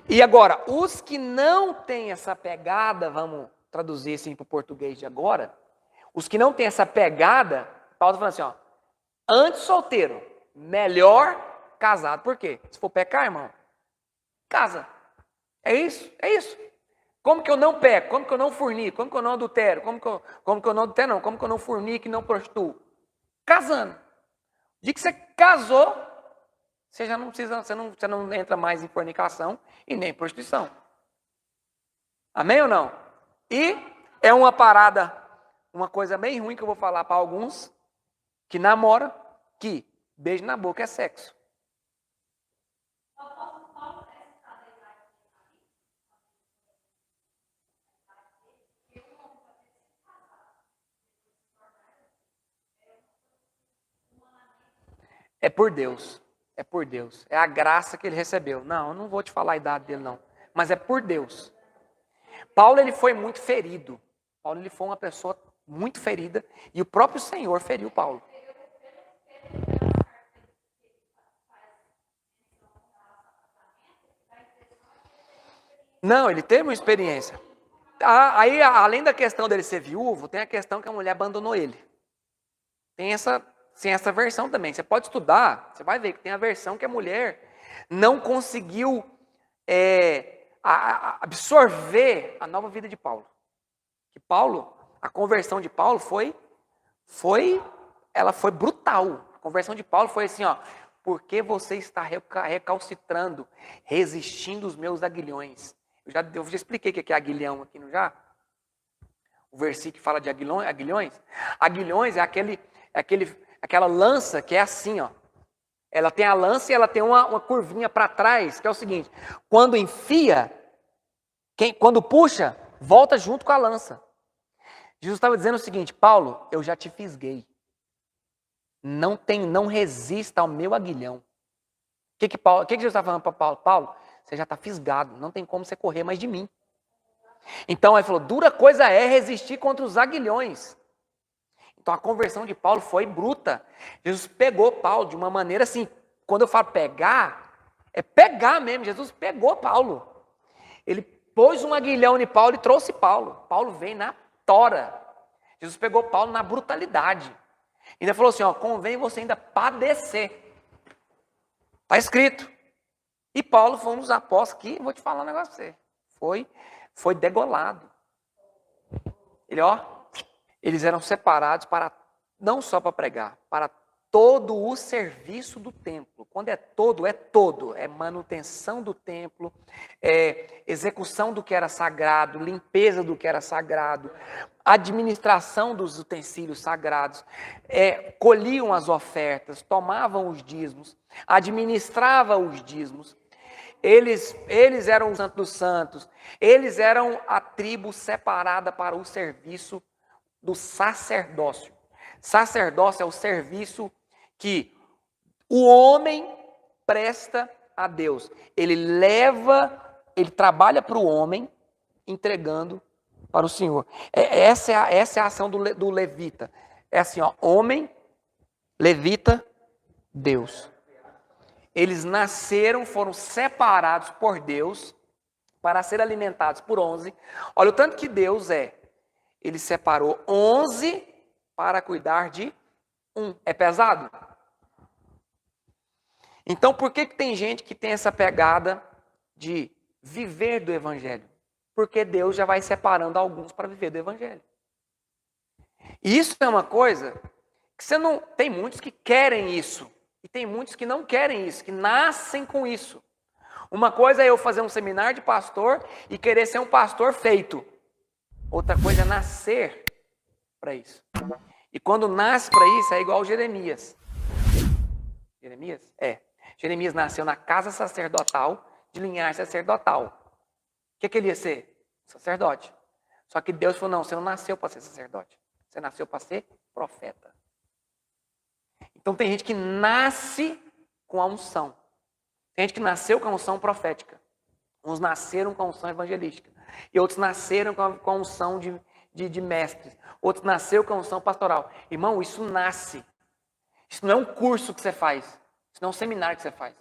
E agora, os que não têm essa pegada, vamos traduzir assim para o português de agora, os que não têm essa pegada, Paulo está falando assim, ó, antes solteiro, melhor casado. Por quê? Se for pecar, irmão, casa. É isso, é isso. Como que eu não peco? Como que eu não fornico? Como que eu não adultero? Como que eu não adultero, não? Como que eu não fornico e não prostituo? Casando. De que você casou, você já não precisa, você não entra mais em fornicação e nem em prostituição. Amém ou não? E é uma parada, uma coisa bem ruim que eu vou falar para alguns que namoram, que beijo na boca é sexo. É por Deus. É por Deus. É a graça que ele recebeu. Não, eu não vou te falar a idade dele, não. Mas é por Deus. Paulo, ele foi muito ferido. Paulo, ele foi uma pessoa muito ferida. E o próprio Senhor feriu Paulo. Não, ele teve uma experiência. Aí, além da questão dele ser viúvo, tem a questão que a mulher abandonou ele. Tem essa versão também. Você pode estudar, você vai ver que tem a versão que a mulher não conseguiu absorver a nova vida de Paulo. Que Paulo, a conversão de Paulo foi brutal. A conversão de Paulo foi assim, ó, porque você está recalcitrando, resistindo os meus aguilhões. Eu já expliquei o que é aguilhão aqui, não já? O versículo que fala de aguilhões. Aguilhões é aquela lança que é assim, ó. Ela tem a lança e ela tem uma curvinha para trás, que é o seguinte. Quando enfia, o Quando puxa, volta junto com a lança. Jesus estava dizendo o seguinte: Paulo, eu já te fisguei. Não resista ao meu aguilhão. O que Jesus está falando para Paulo? Paulo, você já está fisgado, não tem como você correr mais de mim. Então ele falou, dura coisa é resistir contra os aguilhões. Então a conversão de Paulo foi bruta. Jesus pegou Paulo de uma maneira assim, quando eu falo pegar, é pegar mesmo. Jesus pegou Paulo. Ele pôs um aguilhão em Paulo e trouxe Paulo. Paulo veio na tora. Jesus pegou Paulo na brutalidade. Ainda falou assim, ó, convém você ainda padecer. Está escrito. E Paulo foi um dos apóstolos que, vou te falar um negócio pra você, foi degolado. Eles eram separados para, não só para pregar, para todo o serviço do templo. Quando é todo, é manutenção do templo, é execução do que era sagrado, limpeza do que era sagrado, administração dos utensílios sagrados, colhiam as ofertas, tomavam os dízimos, administravam os dízimos. Eles eram o santo dos santos, eles eram a tribo separada para o serviço do sacerdócio. Sacerdócio é o serviço que o homem presta a Deus. Ele trabalha para o homem, entregando para o Senhor. Essa é a ação do levita. É assim, ó, homem, levita, Deus. Eles nasceram, foram separados por Deus para ser alimentados por 11. Olha o tanto que Deus é. Ele separou 11 para cuidar de um. É pesado? Então, por que tem gente que tem essa pegada de viver do evangelho? Porque Deus já vai separando alguns para viver do evangelho. E isso é uma coisa que você não... Tem muitos que querem isso. E tem muitos que não querem isso, que nascem com isso. Uma coisa é eu fazer um seminário de pastor e querer ser um pastor feito. Outra coisa é nascer para isso. E quando nasce para isso, é igual Jeremias. Jeremias? Jeremias nasceu na casa sacerdotal, de linhagem sacerdotal. O que ele ia ser? Sacerdote. Só que Deus falou, não, você não nasceu para ser sacerdote. Você nasceu para ser profeta. Então tem gente que nasce com a unção. Tem gente que nasceu com a unção profética. Uns nasceram com a unção evangelística. E outros nasceram com a unção de mestres. Outros nasceram com a unção pastoral. Irmão, isso nasce. Isso não é um curso que você faz. Isso não é um seminário que você faz.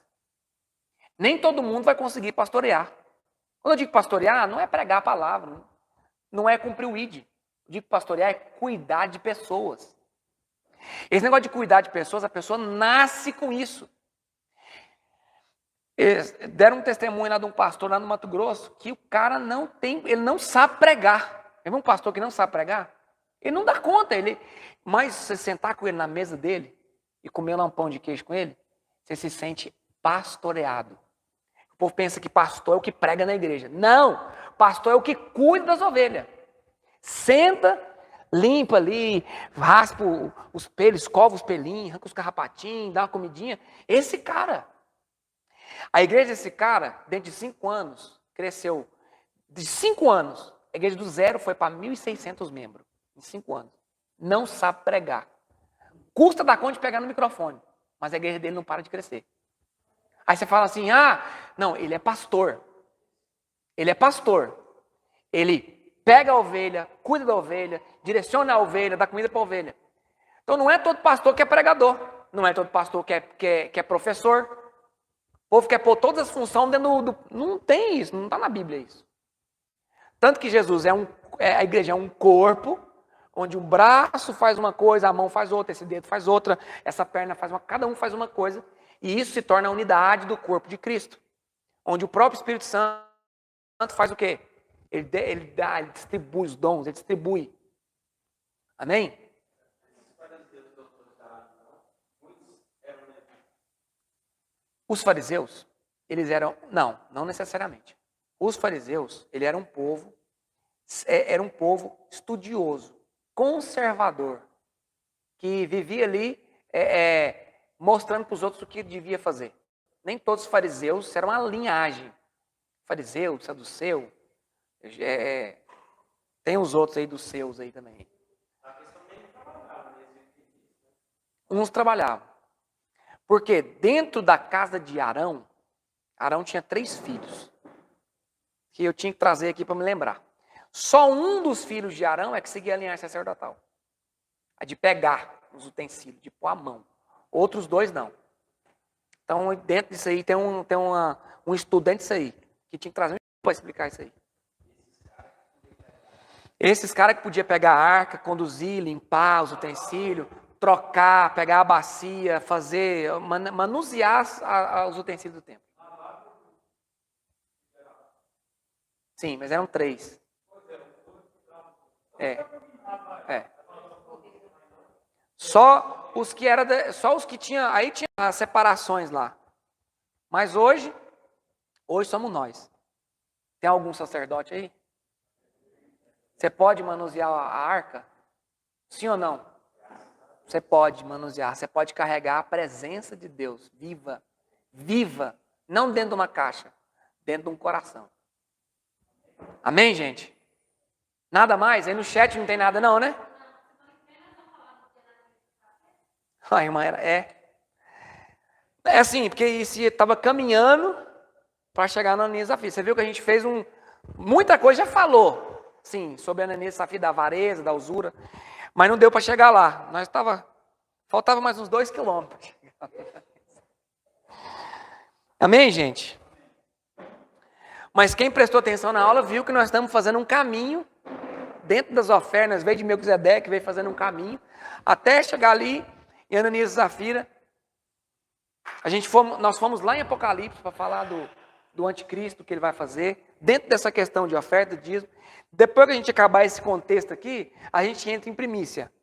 Nem todo mundo vai conseguir pastorear. Quando eu digo pastorear, não é pregar a palavra. Não é cumprir o ID. Eu digo pastorear é cuidar de pessoas. Esse negócio de cuidar de pessoas, a pessoa nasce com isso. Eles deram um testemunho lá de um pastor lá no Mato Grosso, que o cara ele não sabe pregar. Tem um pastor que não sabe pregar? Ele não dá conta. Mas se você sentar com ele na mesa dele e comer lá um pão de queijo com ele, você se sente pastoreado. O povo pensa que pastor é o que prega na igreja. Não! Pastor é o que cuida das ovelhas. Senta, limpa ali, raspa os pelos, escova os pelinhos, arranca os carrapatinhos, dá uma comidinha. Esse cara. A igreja desse cara, dentro de 5 anos, cresceu. De 5 anos, a igreja do zero foi para 1.600 membros. Em 5 anos. Não sabe pregar. Custa dar conta de pegar no microfone. Mas a igreja dele não para de crescer. Aí você fala assim, não, ele é pastor. Ele é pastor. Ele pega a ovelha, cuida da ovelha, direciona a ovelha, dá comida para a ovelha. Então não é todo pastor que é pregador. Não é todo pastor que é professor. O povo quer pôr todas as funções dentro do... Não tem isso, não está na Bíblia isso. Tanto que Jesus a igreja é um corpo, onde o braço faz uma coisa, a mão faz outra, esse dedo faz outra, essa perna faz uma... Cada um faz uma coisa. E isso se torna a unidade do corpo de Cristo. Onde o próprio Espírito Santo faz o quê? Ele distribui os dons, ele distribui. Amém? Os fariseus, eles eram... Não necessariamente. Os fariseus, ele era um povo estudioso, conservador, que vivia ali mostrando para os outros o que devia fazer. Nem todos os fariseus eram uma linhagem. Fariseu, saduceu, Tem os outros aí dos seus aí também. Uns trabalhavam. Porque dentro da casa de Arão, Arão tinha 3 filhos. Que eu tinha que trazer aqui para me lembrar. Só um dos filhos de Arão é que seguia a linhagem sacerdotal. A de pegar os utensílios, de pôr a mão. Outros 2 não. Então, dentro disso aí, tem um estudante disso aí, que tinha que trazer um para explicar isso aí. Esses caras que podiam pegar a arca, conduzir, limpar os utensílios, trocar, pegar a bacia, fazer, manusear os utensílios do templo. Sim, mas eram 3. Só os que tinham, aí tinha as separações lá. Mas hoje somos nós. Tem algum sacerdote aí? Você pode manusear a arca? Sim ou não? Você pode manusear, você pode carregar a presença de Deus viva, não dentro de uma caixa, dentro de um coração. Amém, gente? Nada mais? Aí no chat não tem nada não, né? A irmã é assim, porque isso estava caminhando para chegar no Ananias e Safira. Você viu que a gente fez muita coisa, já falou, sim, sobre Ananias e Safira, da avareza, da usura, mas não deu para chegar lá. Faltava mais uns 2 quilômetros. Amém, gente? Mas quem prestou atenção na aula viu que nós estamos fazendo um caminho dentro das ofertas, veio de Melquisedeque, veio fazendo um caminho até chegar ali em Ananias e Safira. Nós fomos lá em Apocalipse para falar do anticristo, que ele vai fazer, dentro dessa questão de oferta, de dízimo. Depois que a gente acabar esse contexto aqui, a gente entra em primícia.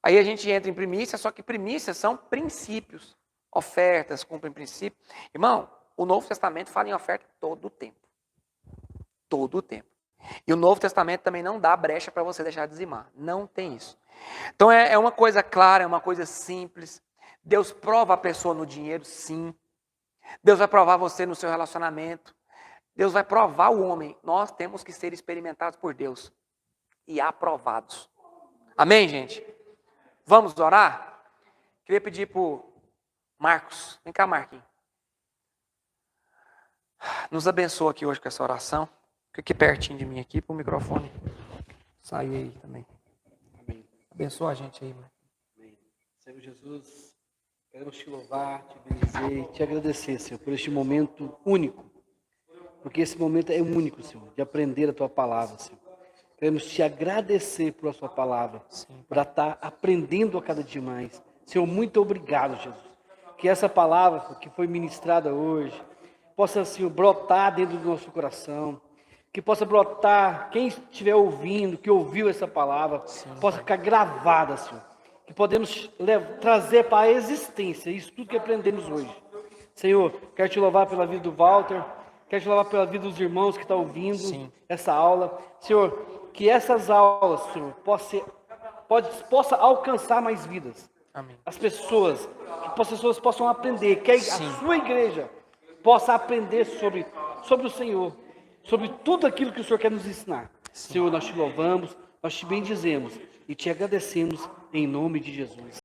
Aí a gente entra em primícia, só que primícias são princípios. Ofertas cumprem princípios. Irmão, o Novo Testamento fala em oferta todo o tempo. Todo o tempo. E o Novo Testamento também não dá brecha para você deixar de dizimar. Não tem isso. Então é uma coisa clara, é uma coisa simples. Deus prova a pessoa no dinheiro, sim. Deus vai provar você no seu relacionamento. Deus vai provar o homem. Nós temos que ser experimentados por Deus e aprovados. Amém, gente? Vamos orar? Queria pedir para o Marcos. Vem cá, Marquinhos. Nos abençoa aqui hoje com essa oração. Fica aqui pertinho de mim aqui para o microfone sair aí também. Amém. Abençoa a gente aí, mano. Amém. Senhor Jesus, queremos te louvar, te bendizer e te agradecer, Senhor, por este momento único. Porque esse momento é único, Senhor, de aprender a tua palavra, Senhor. Queremos te agradecer por a sua palavra, por estar aprendendo a cada dia mais. Senhor, muito obrigado, Jesus. Que essa palavra que foi ministrada hoje possa, Senhor, brotar dentro do nosso coração. Que possa brotar, quem estiver ouvindo, que ouviu essa palavra, possa ficar gravada, Senhor. Que podemos trazer para a existência isso tudo que aprendemos hoje. Senhor, quero te louvar pela vida do Walter, quero te louvar pela vida dos irmãos que estão ouvindo essa aula. Senhor, que essas aulas, Senhor, possa alcançar mais vidas. Amém. As pessoas, que as pessoas possam aprender, que a sua igreja possa aprender sobre o Senhor, sobre tudo aquilo que o Senhor quer nos ensinar. Senhor, nós te louvamos, nós te bendizemos e te agradecemos em nome de Jesus.